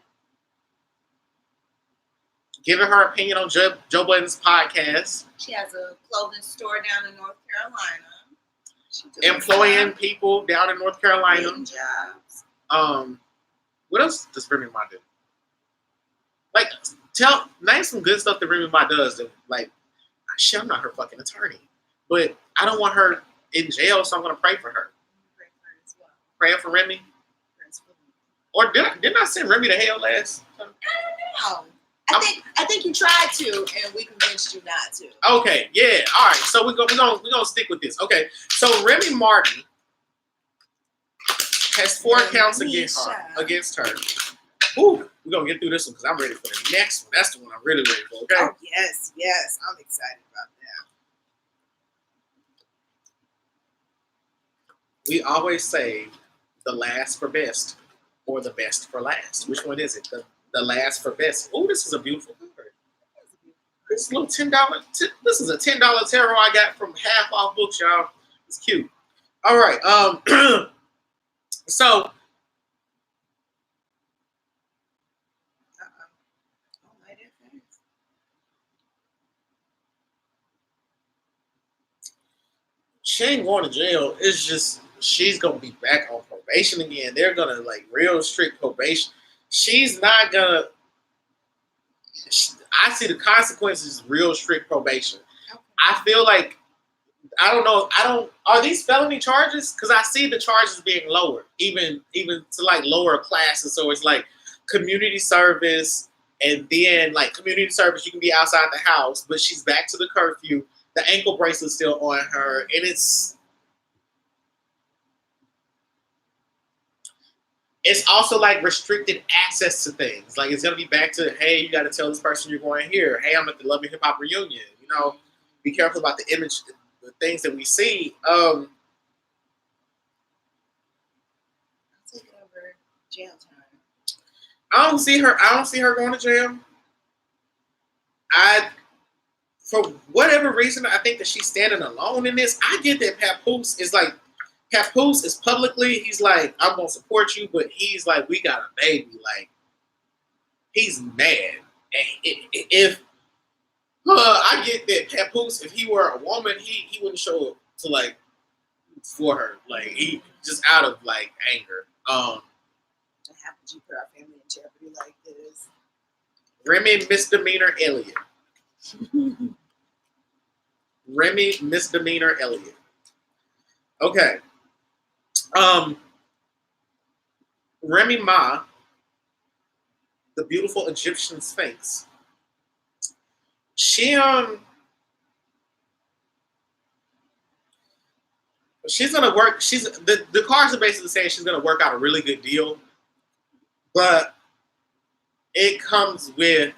giving her opinion on Joe Budden's podcast. She has a clothing store down in North Carolina. Employing people down in North Carolina. Jobs. What else does Remy Ma do? Like, name some good stuff that Remy Ma does. That, like, shit, I'm not her fucking attorney, but I don't want her in jail, so I'm gonna pray for her. Pray for her as well. Praying for Remy. Or didn't I send Remy to hell last time? I don't know. I think you tried to, and we convinced you not to. Okay, yeah, all right. So we're gonna stick with this. Okay, so Remy Martin has 4 counts against her. Ooh, we're gonna get through this one because I'm ready for the next one. That's the one I'm really ready for. Okay. Oh yes, I'm excited about that. We always say the last for best, or the best for last. Which one is it? The last for best. Oh, this is a beautiful cover. This little $10. This is a $10 tarot I got from Half Off Books, y'all. It's cute. All right. So. She ain't going to jail. It's just she's gonna be back on probation again. They're gonna like real strict probation. She's not gonna. I see the consequences. Real strict probation. Okay. I feel like I don't know. Are these felony charges? Because I see the charges being lowered, even to like lower classes. So it's like community service, and then like community service, you can be outside the house, but she's back to the curfew. The ankle bracelet's still on her, and it's also like restricted access to things. Like it's gonna be back to, hey, you got to tell this person you're going here. Hey, I'm at the Love and Hip Hop reunion. You know, be careful about the image, the things that we see. I'll take it over jail time. I don't see her going to jail. For whatever reason, I think that she's standing alone in this. I get that Papoose is publicly, he's like, I'm going to support you, but he's like, we got a baby. Like, he's mad. And if I get that Papoose, if he were a woman, he wouldn't show up to, like, for her. Like, he just out of, like, anger. How could you put our family in jeopardy like this? Remy Misdemeanor Elliott. Remy Misdemeanor Elliott. Okay. Remy Ma, the beautiful Egyptian Sphinx. She's gonna work. The cards are basically saying she's gonna work out a really good deal, but it comes with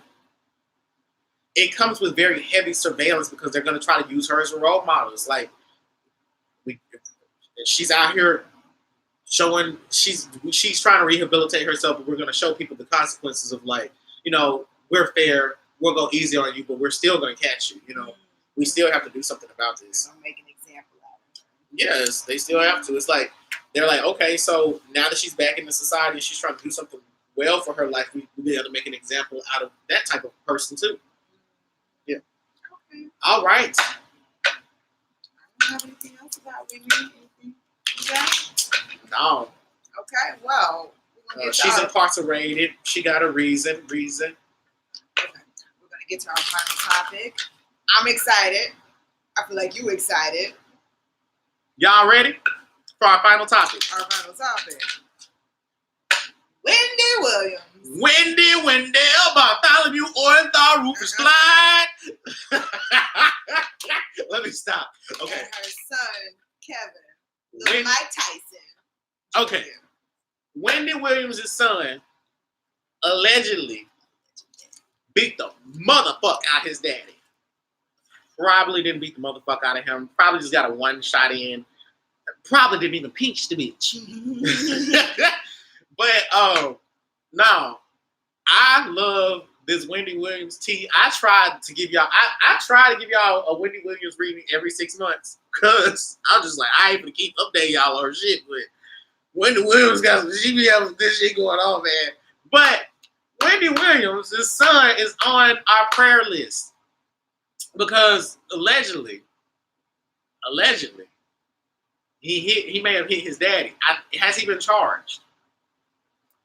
very heavy surveillance because they're going to try to use her as a role model. It's like she's out here showing she's trying to rehabilitate herself, but we're going to show people the consequences of, like, you know, we're fair, we'll go easy on you, but we're still going to catch you. You know, we still have to do something about this. I'll make an example out of her. Yes, they still have to. It's like they're like, okay, so now that she's back into society and she's trying to do something well for her life, we be able to make an example out of that type of person too. Yeah. Okay. All right. I don't have anything else about Wendy. Anything? Yeah. No. Okay. Well, she's incarcerated. She got a reason. Okay. We're gonna get to our final topic. I'm excited. I feel like you excited. Y'all ready for our final topic? Our final topic. Wendy Williams. Wendy, Bartholomew, Orenthal, Rufus Clyde. Let me stop. Okay. And her son, Kevin. Wendy- Mike Tyson. Okay. Wendy Williams' son allegedly beat the motherfucker out his daddy. Probably didn't beat the motherfucker out of him. Probably just got a one shot in. Probably didn't even pinch the bitch. But no, I love this Wendy Williams tea. I try to give y'all a Wendy Williams reading every 6 months because I'm just like I ain't gonna keep updating y'all or shit. But Wendy Williams she be having this shit going on, man. But Wendy Williams, his son, is on our prayer list because allegedly, he may have hit his daddy. Has he been charged?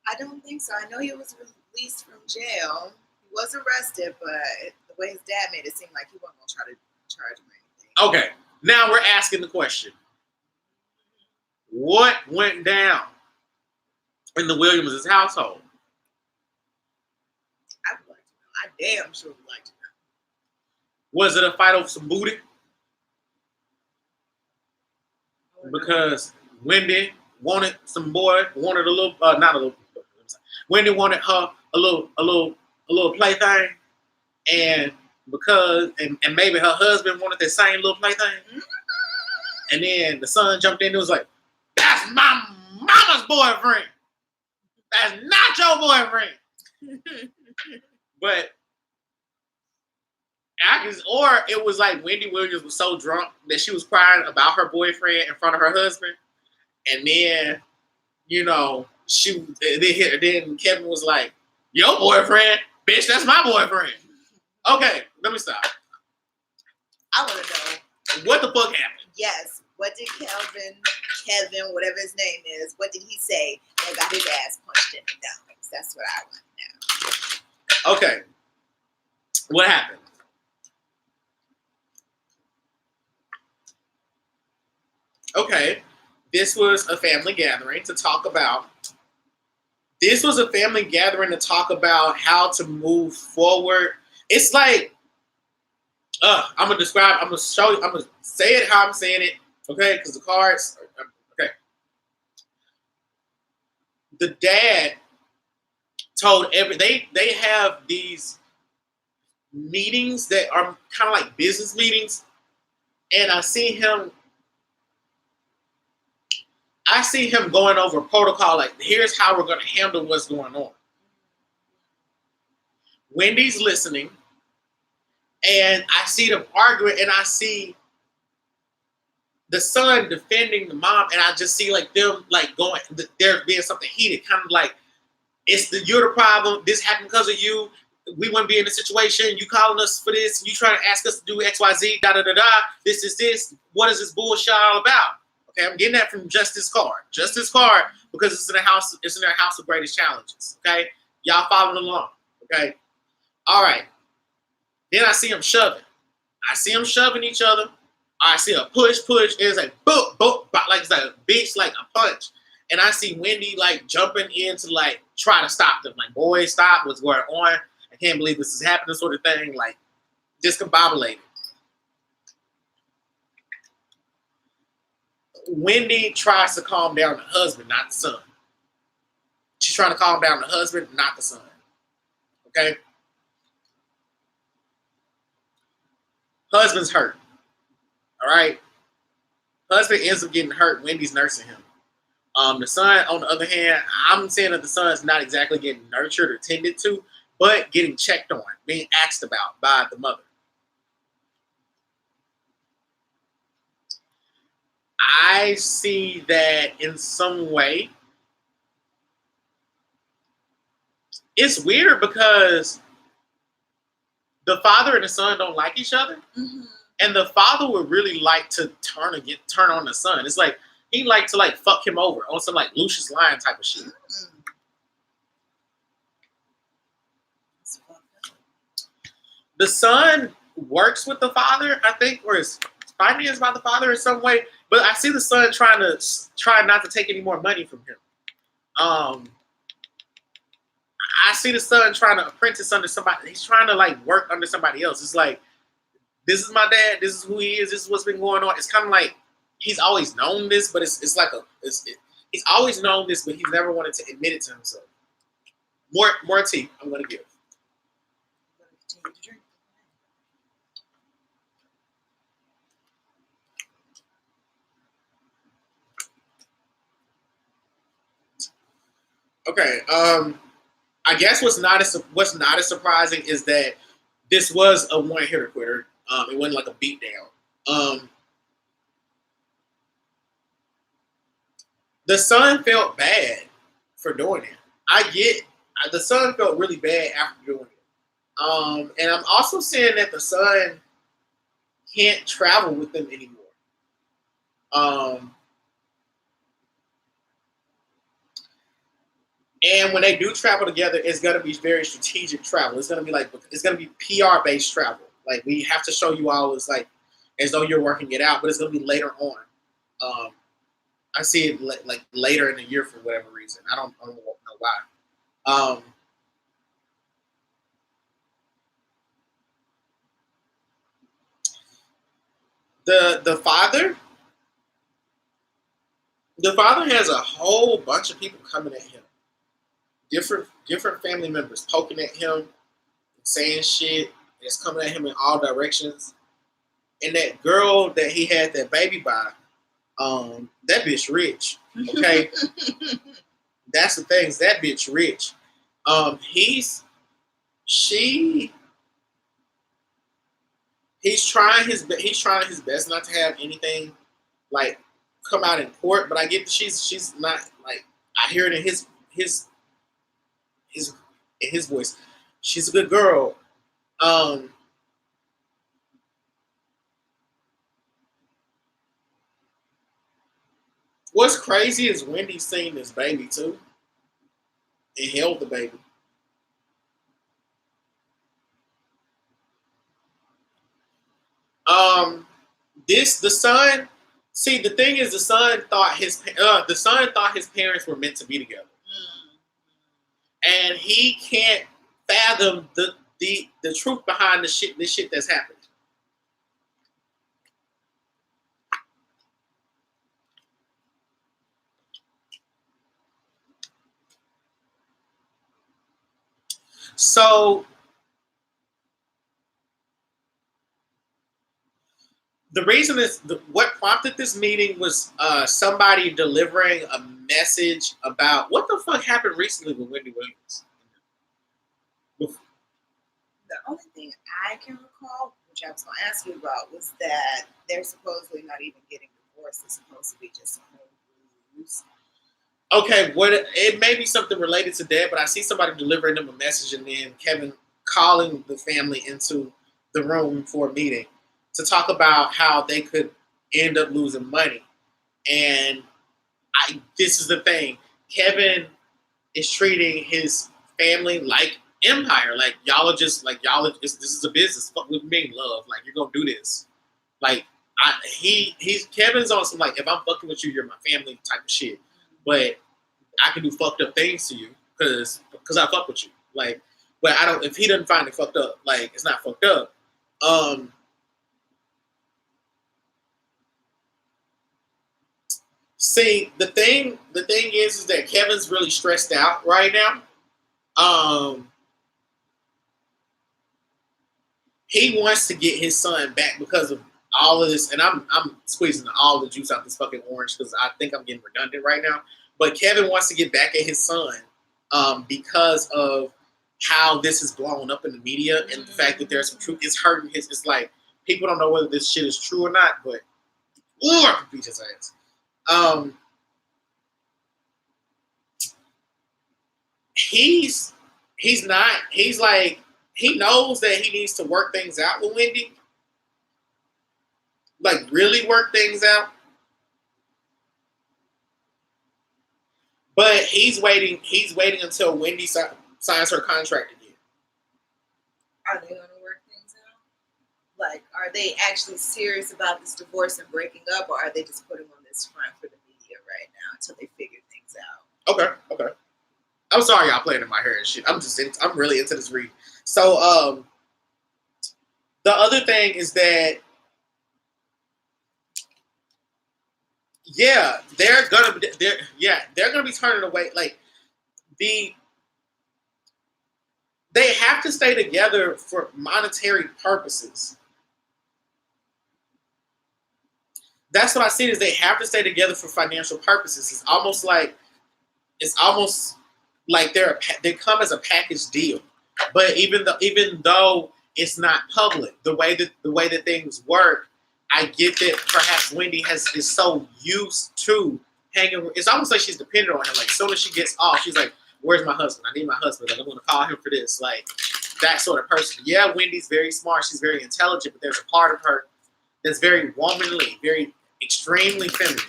I don't think so. I know he was released from jail. He was arrested, but the way his dad made it seem like he wasn't going to try to charge him or anything. Okay, now we're asking the question. What went down in the Williams' household? I would like to know. I damn sure would like to know. Was it a fight over some booty? Because Wendy wanted a little, not a little. Wendy wanted her a little plaything, and maybe her husband wanted that same little plaything, and then the son jumped in and was like, "That's my mama's boyfriend. That's not your boyfriend." But or it was like Wendy Williams was so drunk that she was crying about her boyfriend in front of her husband, and then then Kevin was like, "Your boyfriend, bitch, that's my boyfriend." Okay, let me stop. I want to know what the fuck happened. Yes, what did Kevin, whatever his name is, what did he say that got his ass punched in the nose? That's what I want to know. Okay, what happened? Okay, this was a family gathering to talk about. How to move forward. It's like, I'm gonna show you, I'm gonna say it how I'm saying it, okay? Because the cards, okay. The dad told they have these meetings that are kind of like business meetings, and I see him going over protocol, like, here's how we're going to handle what's going on. Wendy's listening, and I see them arguing, and I see the son defending the mom, and I just see like them like going, there being something heated, kind of like, you're the problem, this happened because of you, we wouldn't be in this situation, you calling us for this, you trying to ask us to do XYZ, this is this, what is this bullshit all about? Okay, I'm getting that from Justice Card, because it's in their house of greatest challenges. Okay, y'all following along. Okay, all right. Then I see them shoving. Each other. I see a push. It's like boop, like it's like a bitch, like a punch. And I see Wendy like jumping in to like try to stop them. Like, boys, stop! What's going on? I can't believe this is happening, sort of thing. Like, discombobulated. Wendy tries to calm down the husband, not the son. She's trying to calm down the husband, not the son. Okay? Husband's hurt. All right? Husband ends up getting hurt. Wendy's nursing him. The son, on the other hand, I'm saying that the son's not exactly getting nurtured or tended to, but getting checked on, being asked about by the mother. I see that in some way. It's weird because the father and the son don't like each other. Mm-hmm. And the father would really like to turn on the son. It's like he'd like to like fuck him over on some like Lucius Lyon type of shit. Mm-hmm. The son works with the father, I think, or is financed by the father in some way, But I see the son trying not to take any more money from him. I see the son trying to apprentice under somebody. He's trying to like work under somebody else. It's like, this is my dad. This is who he is. This is what's been going on. It's kind of like he's always known this, but he's always known this, but he's never wanted to admit it to himself. More tea. I'm gonna give. Okay. I guess what's not as surprising is that this was a one hitter quitter. It wasn't like a beatdown. The son felt bad for doing it. The son felt really bad after doing it. And I'm also saying that the son can't travel with them anymore. And when they do travel together, it's gonna be very strategic travel. It's gonna be PR based travel. Like, we have to show you all as though you're working it out, but it's gonna be later on. I see it like later in the year for whatever reason. I don't know why. The father has a whole bunch of people coming at him. Different family members poking at him, saying shit. It's coming at him in all directions. And that girl that he had that baby by, that bitch rich. Okay, that's the thing. That bitch rich. He's trying his best not to have anything like come out in court. But I get that she's not like, I hear it in his voice. She's a good girl. What's crazy is Wendy seen this baby too and held the baby. The son. See, the thing is, the son thought his parents were meant to be together, and he can't fathom the truth behind this shit that's happening. So the reason is what prompted this meeting was somebody delivering a message about what the fuck happened recently with Wendy Williams. The only thing I can recall, which I was going to ask you about, was that they're supposedly not even getting divorced. It's supposed to be just a whole ruse. Okay, it may be something related to that, but I see somebody delivering them a message and then Kevin calling the family into the room for a meeting to talk about how they could end up losing money. And this is the thing. Kevin is treating his family like empire. Like, this is a business. Fuck with me, love. Like, you're gonna do this. Like, Kevin's on some like, if I'm fucking with you, you're my family type of shit. But I can do fucked up things to you because I fuck with you. Like, but I don't. If he doesn't find it fucked up, like, it's not fucked up. See, the thing is that Kevin's really stressed out right now. He wants to get his son back because of all of this, and I'm squeezing all the juice out this fucking orange because I think I'm getting redundant right now. But Kevin wants to get back at his son because of how this is blown up in the media and the fact that there's some truth. It's hurting his. It's like people don't know whether this shit is true or not. But I can beat his ass. He's like, he knows that he needs to work things out with Wendy. Like, really work things out. But he's waiting until Wendy signs her contract again. Are they going to work things out? Like, are they actually serious about this divorce and breaking up, or are they just putting on this front for the media right now until they figure things out? Okay. I'm sorry y'all playing in my hair and shit. I'm really into this read. So the other thing is that they're gonna be turning away. Like they have to stay together for monetary purposes. That's what I see is they have to stay together for financial purposes. It's almost like they come as a package deal. But even though it's not public, the way that things work, I get that perhaps Wendy is so used to hanging. It's almost like she's dependent on him. Like as soon as she gets off, she's like, "Where's my husband? I need my husband. Like I'm going to call him for this." Like that sort of person. Yeah, Wendy's very smart. She's very intelligent, but there's a part of her that's very womanly, very extremely feminine.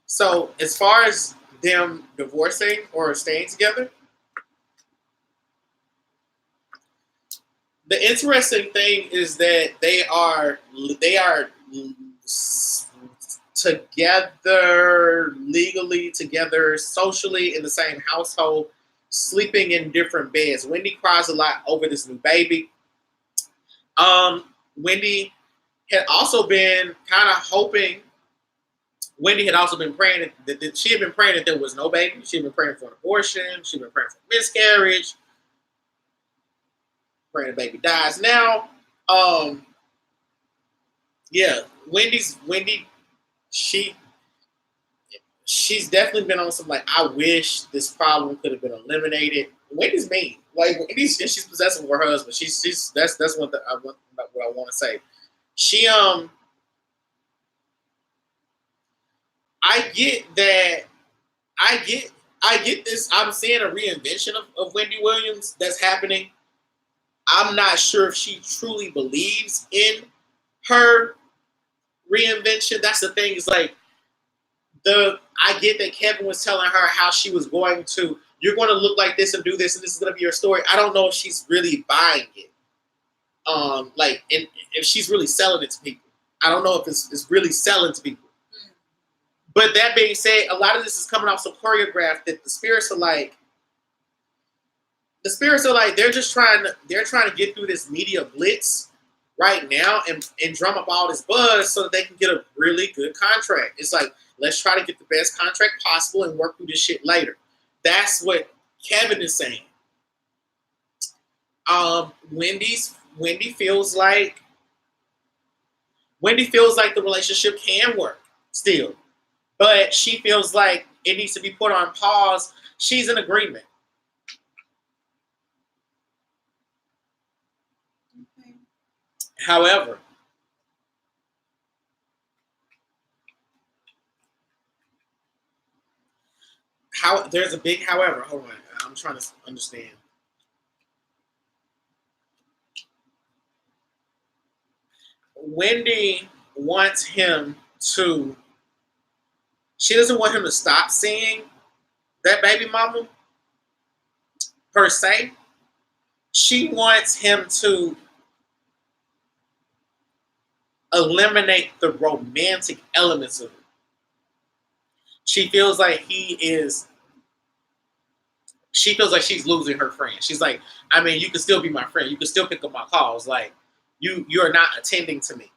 So as far as them divorcing or staying together, the interesting thing is that they are together legally, together socially in the same household, sleeping in different beds. Wendy cries a lot over this new baby. Wendy had also been kind of hoping. Wendy had also been praying that she had been praying that there was no baby. She had been praying for an abortion. She had been praying for miscarriage. Praying the baby dies now. Wendy, she's definitely been on some like I wish this problem could have been eliminated. Wendy's mean. Like she's possessive of her husband. That's what I want to say. She I get that. I get this. I'm seeing a reinvention of Wendy Williams that's happening. I'm not sure if she truly believes in her reinvention. That's the thing. Is like I get that Kevin was telling her how she was going to. You're going to look like this and do this, and this is going to be your story. I don't know if she's really buying it. And if she's really selling it to people. I don't know if it's really selling to people. But that being said, a lot of this is coming off so choreographed that the spirits are like they're trying to get through this media blitz right now and drum up all this buzz so that they can get a really good contract. It's like, let's try to get the best contract possible and work through this shit later. That's what Kevin is saying. Wendy feels like the relationship can work still. But she feels like it needs to be put on pause. She's in agreement. Okay. However, there's a big however. Hold on. I'm trying to understand. Wendy wants him to. She doesn't want him to stop seeing that baby mama, per se. She wants him to eliminate the romantic elements of it. She feels like she's losing her friend. She's like, I mean, you can still be my friend. You can still pick up my calls. Like, you're not attending to me.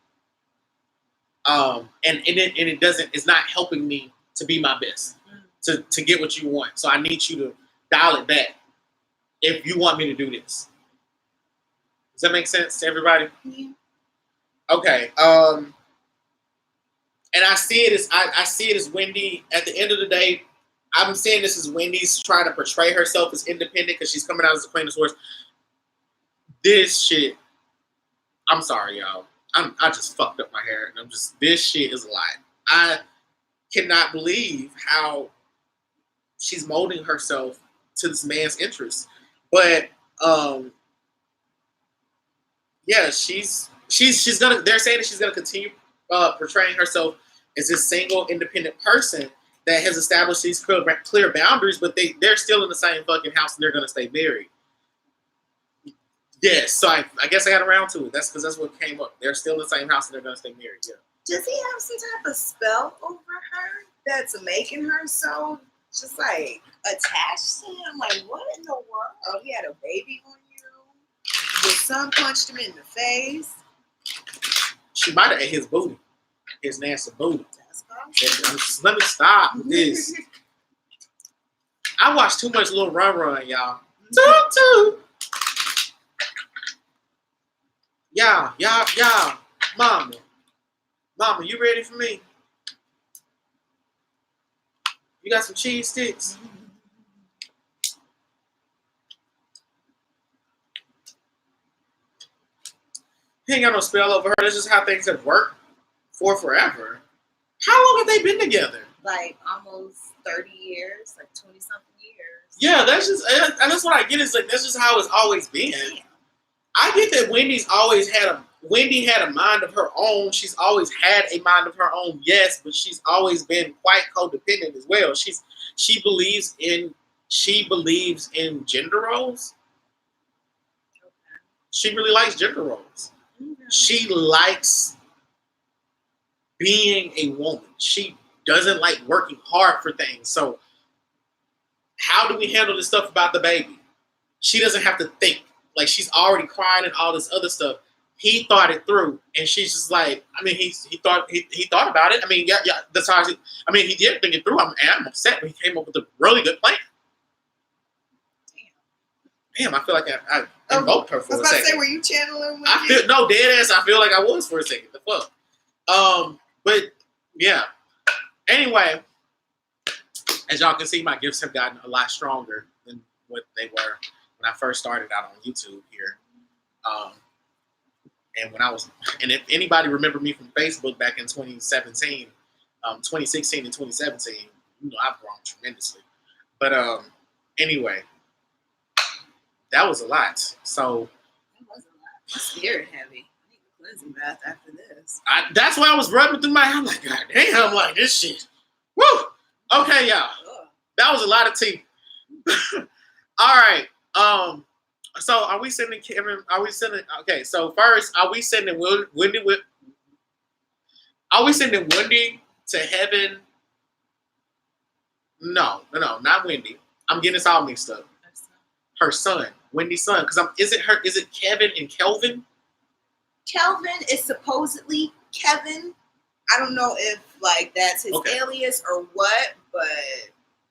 It's not helping me to be my best, to get what you want. So I need you to dial it back if you want me to do this. Does that make sense to everybody? Yeah. Okay. And I see it as Wendy. At the end of the day, I'm saying this is Wendy's trying to portray herself as independent because she's coming out as the Queen of Swords. This shit, I'm sorry, y'all. I just fucked up my hair, and this shit is a lie. I cannot believe how she's molding herself to this man's interests. But she's gonna. They're saying that she's gonna continue portraying herself as this single, independent person that has established these clear boundaries, but they're still in the same fucking house and they're gonna stay married. Yes, so I guess I got around to it. That's because that's what came up. They're still in the same house and they're gonna stay married. Yeah. Does he have some type of spell over her that's making her so just like attached to him? Like, what in the world? Oh, he had a baby on you. Your son punched him in the face. She might have ate his booty, his nasty booty. That's possible. Let me stop with this. I watched too much Little Run, y'all. Toot toot. Yeah. Mama, you ready for me? You got some cheese sticks? He ain't got no spell over her. That's just how things have worked for forever. How long have they been together? Like almost 30 years, like 20-something years. Yeah, that's what I get. Is like that's just how it's always been. Damn. I get that Wendy had a mind of her own. She's always had a mind of her own, yes, but she's always been quite codependent as well. She believes in gender roles. Okay. She really likes gender roles. Okay. She likes being a woman. She doesn't like working hard for things. So how do we handle this stuff about the baby? She doesn't have to think. Like, she's already crying and all this other stuff. He thought it through, and she's just like, I mean, he thought about it. I mean, yeah, that's how he did think it through. I'm upset, but he came up with a really good plan. Damn, I feel like I invoked her for a second. I was about to say, were you channeling? Dead ass. I feel like I was for a second. The fuck. But yeah. Anyway, as y'all can see, my gifts have gotten a lot stronger than what they were when I first started out on YouTube here. And if anybody remember me from Facebook back in 2016 and 2017, you know I've grown tremendously. But anyway, that was a lot. So that was a lot. My spirit heavy. I need a cleansing bath after this. That's why I was rubbing through my head. I'm like, God damn, I'm like, this shit. Woo! Okay, y'all. That was a lot of tea. All right. So are we sending Kevin? Okay, so first, are we sending Wendy to heaven? No, not Wendy. I'm getting this all mixed up. Her son, Wendy's son. Because is it Kevin and Kelvin? Kelvin is supposedly Kevin. I don't know if like that's his alias or what, but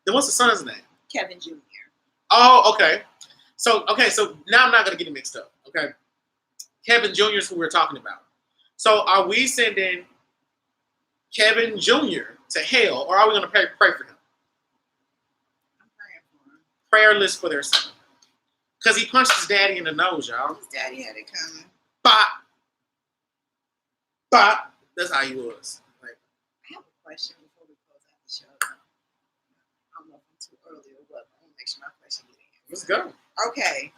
then what's the son's name? Kevin Jr. Oh, okay. So now I'm not going to get it mixed up, okay? Kevin Jr. is who we're talking about. So are we sending Kevin Jr. to hell, or are we going to pray for him? I'm praying for him. Prayer list for their son. Because he punched his daddy in the nose, y'all. His daddy had it coming. Bop. Bop. That's how he was. Like, I have a question before we close out the show. I don't know if I'm too early or what, but I want to make sure my question gets answered. Let's go. Okay.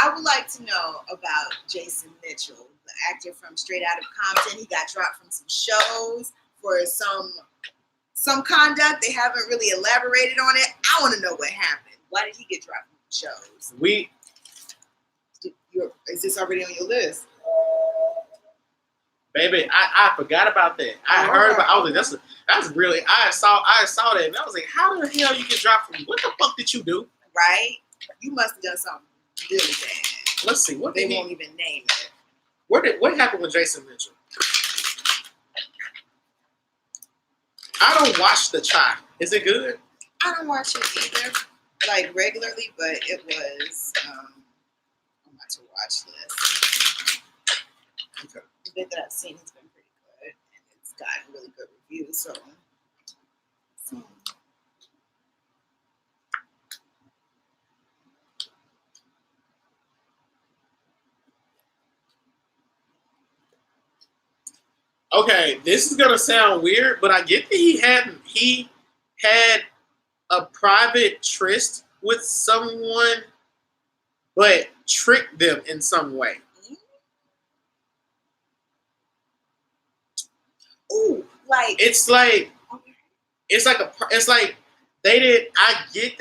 I would like to know about Jason Mitchell, the actor from Straight Outta Compton. He got dropped from some shows for some conduct. They haven't really elaborated on it. I want to know what happened. Why did he get dropped from shows? Is this already on your list? Baby, I forgot about that. I heard about. I was like, that's really. I saw that, and I was like, how the hell you get dropped from? What the fuck did you do? Right? You must have done something really bad. Let's see. What they won't even name it. What happened with Jason Mitchell? I don't watch The Chi. Is it good? I don't watch it either, like regularly, but it was on my to-watch list. Okay. The bit that I've seen has been pretty good, and it's gotten really good reviews. So. Okay, this is gonna sound weird, but I get that he had a private tryst with someone, but tricked them in some way. Ooh, like it's like it's like they did. I get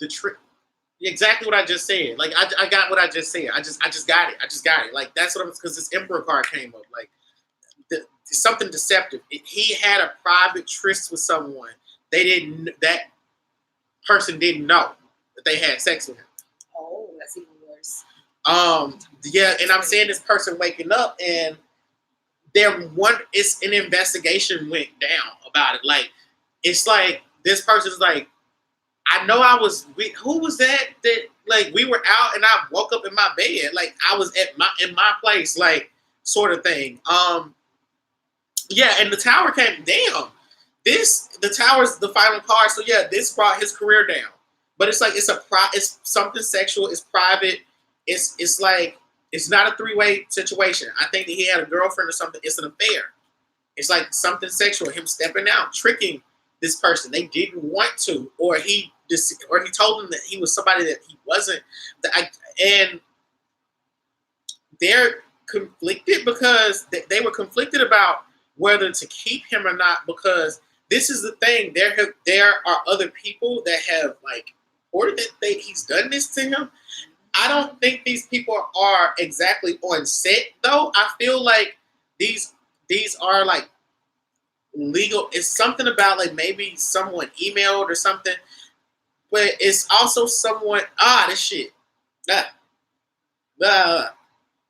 the trick. Exactly what I just said. Like I got what I just said. I just got it. I just got it. Like that's what I'm, because this Emperor card came up. Like something deceptive. He had a private tryst with someone. That person didn't know that they had sex with him. Oh, that's even worse. Yeah, and I'm saying this person waking up and it's an investigation went down about it. Like it's like this person's like, I know who was that like we were out and I woke up in my bed, like I was in my place, like sort of thing. Yeah, and the tower came down. The tower's the final card, so yeah, this brought his career down. But it's like it's something sexual, it's private, it's like it's not a three-way situation. I think that he had a girlfriend or something. It's an affair. It's like something sexual, him stepping out, tricking this person. They didn't want to, or he told them that he was somebody that he wasn't. And they're conflicted because they were conflicted about whether to keep him or not, because this is the thing. There are other people that have like reported that he's done this to him. I don't think these people are exactly on set though. I feel like these are like legal. It's something about like maybe someone emailed or something, but it's also someone this shit. This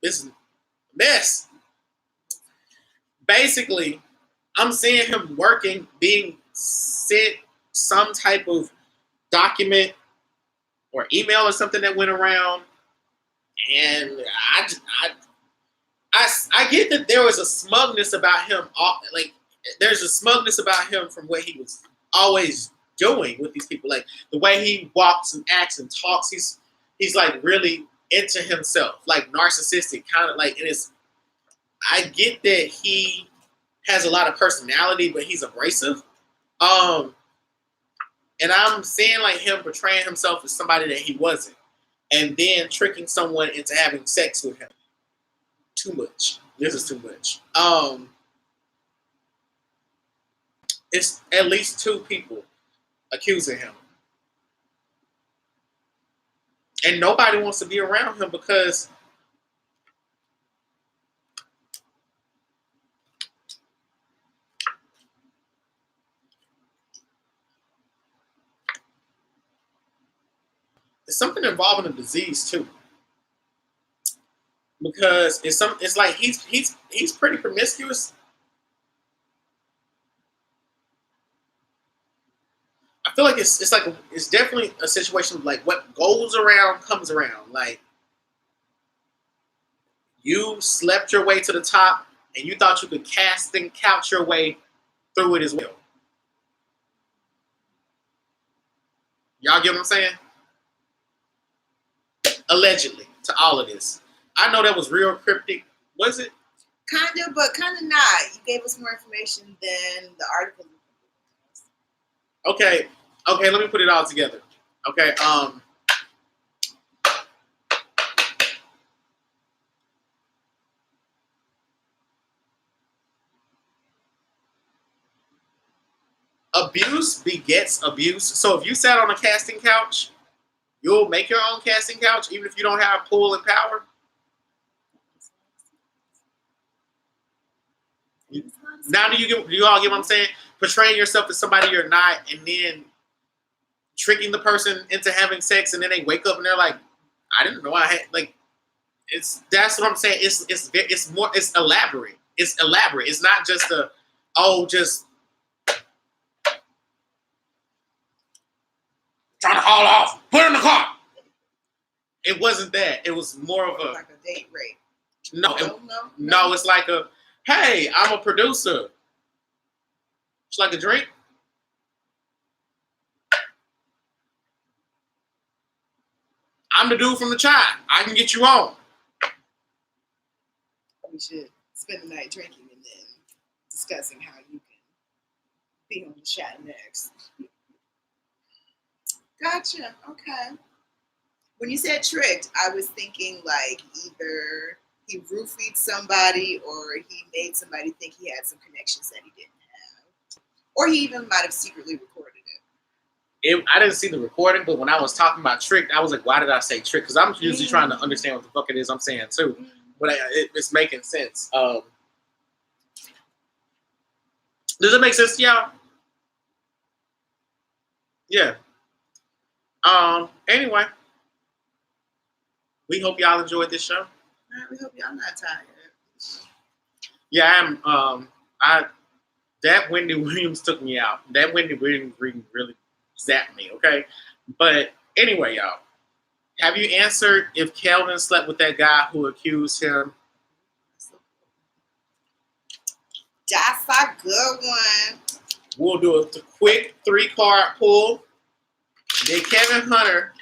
is a mess. Basically, I'm seeing him working, being sent some type of document or email or something that went around, and I get that there was a smugness about him. Like there's a smugness about him from what he was always doing with these people, like the way he walks and acts and talks. He's like really into himself, like narcissistic, kind of like. And it's, I get that he has a lot of personality, but he's abrasive. And I'm seeing like him portraying himself as somebody that he wasn't, and then tricking someone into having sex with him. Too much. This is too much. It's at least 2 people accusing him, and nobody wants to be around him because there's something involving a disease too. Because it's like he's pretty promiscuous. I feel like it's definitely a situation of like what goes around comes around. Like you slept your way to the top and you thought you could cast and couch your way through it as well. Y'all get what I'm saying? Allegedly to all of this. I know that was real cryptic. Was it? Kind of, but kind of not. You gave us more information than the article. Okay, let me put it all together. Okay, abuse begets abuse. So if you sat on a casting couch, you'll make your own casting couch, even if you don't have pull and power. Now do you all get what I'm saying? Portraying yourself as somebody you're not, and then tricking the person into having sex, and then they wake up and they're like, I didn't know I had, like, that's what I'm saying. It's more, it's elaborate. It's elaborate. It's not just just trying to haul off, put in the car. It wasn't that. It was more of a like a date rape. No, it's like hey, I'm a producer. It's like a drink. I'm the dude from the chai. I can get you on. We should spend the night drinking and then discussing how you can be on the chat next. Gotcha. Okay. When you said tricked, I was thinking like either he roofied somebody or he made somebody think he had some connections that he didn't Or he even might have secretly recorded it. I didn't see the recording, but when I was talking about trick, I was like, why did I say trick? Because I'm usually trying to understand what the fuck it is I'm saying too. But it's making sense. Does it make sense to y'all? Yeah. Anyway, we hope y'all enjoyed this show. We hope y'all not tired. Yeah, that Wendy Williams took me out. That Wendy Williams really zapped me, okay? But anyway, y'all, have you answered if Kelvin slept with that guy who accused him? That's a good one. We'll do a quick 3-card pull. Did Kevin Hunter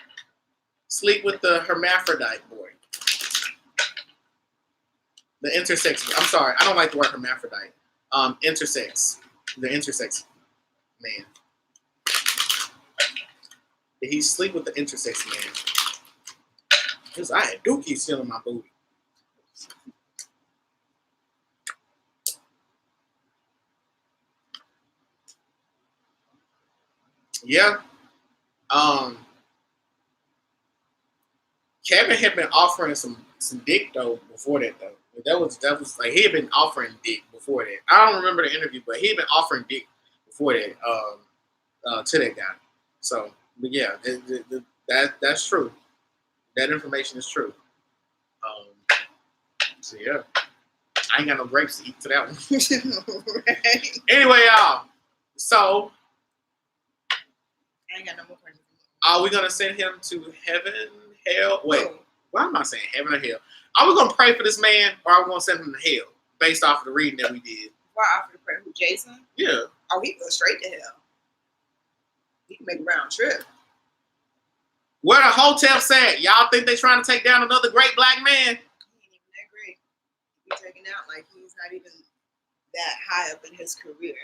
sleep with the hermaphrodite boy? The intersex. I'm sorry, I don't like the word hermaphrodite. Intersex. The intersex man. Did he sleep with the intersex man? Because I had Dookie still in my booty. Yeah. Kevin had been offering some dick though before that though. That was like he had been offering dick before that. I don't remember the interview, but he had been offering dick before that to that guy. So, but yeah, that's true. That information is true. So yeah, I ain't got no grapes to eat to that one. Right. Anyway, y'all. So, I ain't got no more questions. are we gonna send him to heaven, hell? Wait, why am I saying heaven or hell? Are we gonna pray for this man, or are we gonna send him to hell based off of the reading that we did? Why offer to pray? Who, Jason? Yeah. Oh, he goes straight to hell. He can make a round trip. Where the hotel said, y'all think they trying to take down another great black man? He ain't even that great. He's taken out like he's not even that high up in his career.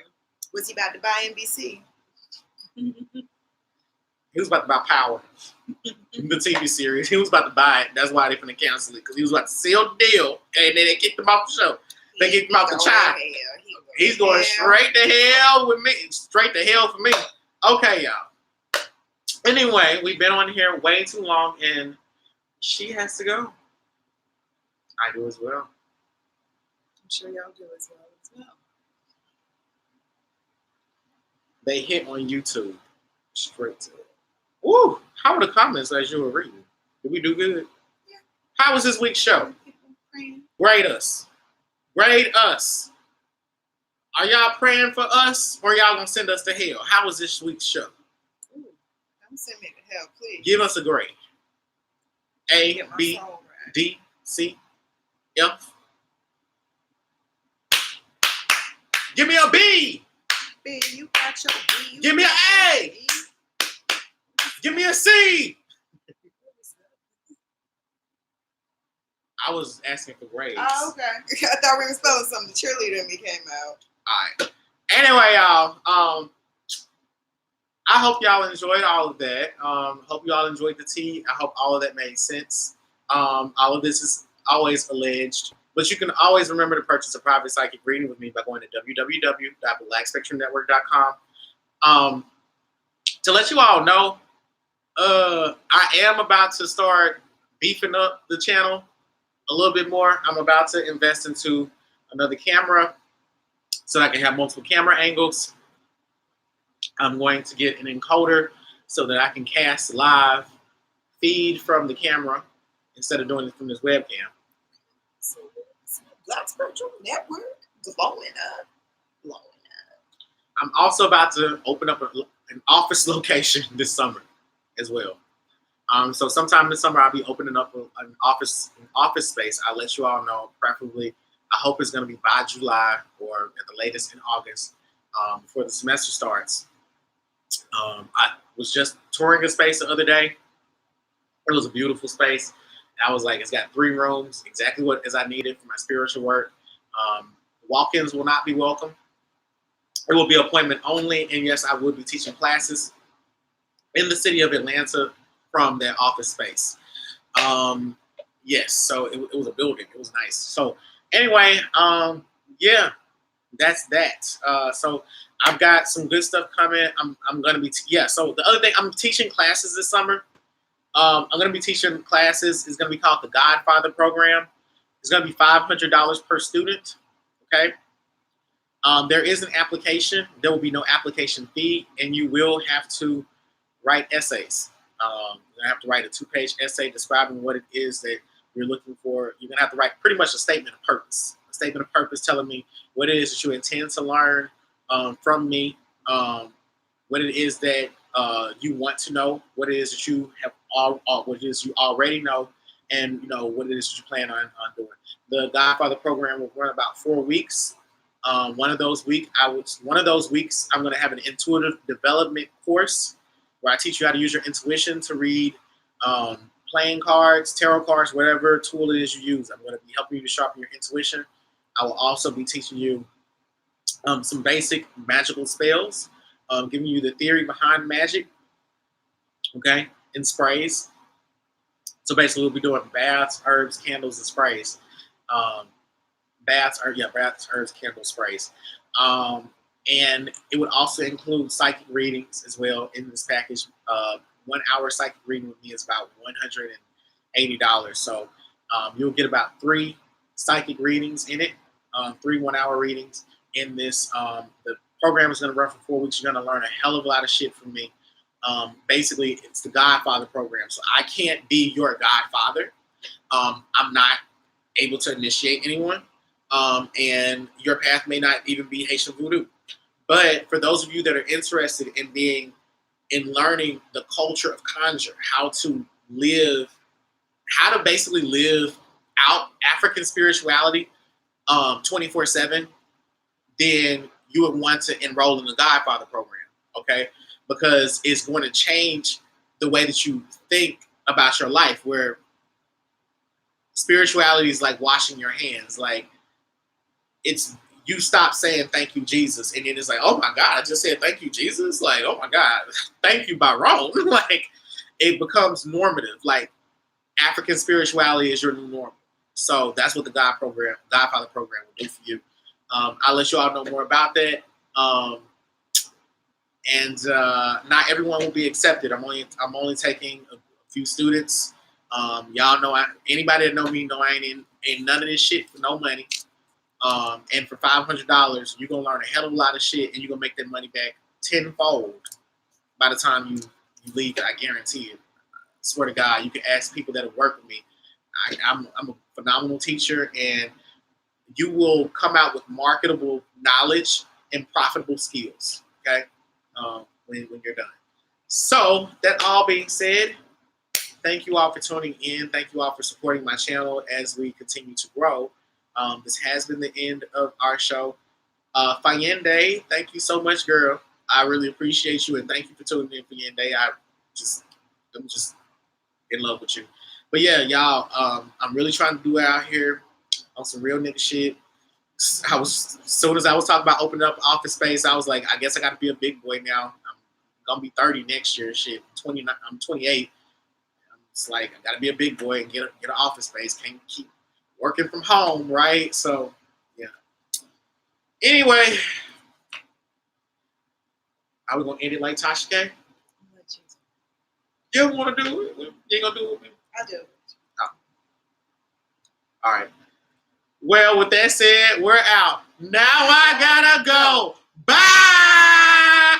Was he about to buy NBC? He was about to buy Power, the TV series. He was about to buy it. That's why they finna cancel it, because he was about to seal the deal. Okay, and then they kicked him off the show. They kicked him off the child. He's going straight to hell with me. Straight to hell for me. Okay, y'all. Anyway, we've been on here way too long, and she has to go. I do as well. I'm sure y'all do as well. They hit on YouTube straight to it. Woo! How were the comments as you were reading? Did we do good? Yeah. How was this week's show? Grade us. Grade us. Are y'all praying for us, or y'all gonna send us to hell? How was this week's show? Ooh, don't send me to hell, please. Give us a grade. A, B, D, C, F. Give me a B. B, you got your B. Give me an A. Give me a C. I was asking for grades. Oh, okay. I thought we were spelling something. The cheerleader in me came out. All right. Anyway, y'all. I hope y'all enjoyed all of that. Hope y'all enjoyed the tea. I hope all of that made sense. All of this is always alleged, but you can always remember to purchase a private psychic reading with me by going to www.blackspectrumnetwork.com. To let you all know, I am about to start beefing up the channel a little bit more. I'm about to invest into another camera so I can have multiple camera angles. I'm going to get an encoder so that I can cast live feed from the camera instead of doing it from this webcam. So, Black Spectrum Network blowing up. I'm also about to open up an office location this summer as well. So sometime this summer, I'll be opening up an office space. I'll let you all know, preferably. I hope it's going to be by July or at the latest in August before the semester starts. I was just touring a space the other day. It was a beautiful space. And I was like, it's got 3 rooms, exactly what as I needed for my spiritual work. Walk-ins will not be welcome. It will be appointment only. And yes, I will be teaching classes in the city of Atlanta from that office space. Yes, so it was a building. It was nice. So anyway, yeah, that's that. So I've got some good stuff coming. I'm gonna be So the other thing, I'm teaching classes this summer. I'm gonna be teaching classes. It's gonna be called the Godfather program. It's gonna be $500 per student. Okay. There is an application. There will be no application fee, and you will have to write essays. You're gonna have to write a 2-page essay describing what it is that you're looking for. You're gonna have to write pretty much a statement of purpose. A statement of purpose telling me what it is that you intend to learn from me, what it is that you want to know, what it is that you have what it is you already know, and what it is that you plan on doing. The Godfather program will run about 4 weeks. One of those weeks, I'm going to have an intuitive development course where I teach you how to use your intuition to read playing cards, tarot cards, whatever tool it is you use. I'm going to be helping you to sharpen your intuition. I will also be teaching you some basic magical spells, giving you the theory behind magic, okay, in sprays. So basically, we'll be doing baths, herbs, candles, and sprays. Baths, herbs, candle sprays. And it would also include psychic readings as well in this package. 1 hour psychic reading with me is about $180. So you'll get about 3 psychic readings in it, 3 1-hour readings in this. The program is going to run for 4 weeks. You're going to learn a hell of a lot of shit from me. Basically, it's the Godfather program. So I can't be your godfather. I'm not able to initiate anyone. And your path may not even be Haitian voodoo. But for those of you that are interested in learning the culture of conjure, how to basically live out African spirituality 24/7, then you would want to enroll in the Godfather program, okay? Because it's going to change the way that you think about your life, where spirituality is like washing your hands. Like, you stop saying thank you, Jesus, and then it's like, oh my God, I just said thank you, Jesus. Like, oh my God, thank you by wrong. Like, it becomes normative. Like, African spirituality is your new normal. So that's what the Godfather program will do for you. I'll let you all know more about that. And not everyone will be accepted. I'm only taking a few students. Y'all know anybody that know me know I ain't none of this shit for no money. And for $500, you're gonna learn a hell of a lot of shit, and you're gonna make that money back tenfold by the time you leave it. I guarantee it. I swear to God, you can ask people that have worked with me. I'm a phenomenal teacher, and you will come out with marketable knowledge and profitable skills. Okay, when you're done. So that all being said, thank you all for tuning in. Thank you all for supporting my channel as we continue to grow. This has been the end of our show. Fayende, thank you so much, girl. I really appreciate you, and thank you for tuning in, Fayende. I'm just in love with you. But yeah, y'all, I'm really trying to do it out here on some real nigga shit. As soon as I was talking about opening up office space, I was like, I guess I got to be a big boy now. I'm gonna be 30 next year. Shit, I'm 28. It's like, I got to be a big boy and get an office space. Can't keep working from home, right? So, yeah. Anyway, are we going to end it like Tasha K? You don't want to do it? You ain't going to do it with me? I do. Oh. All right. Well, with that said, we're out. Now I got to go. Bye!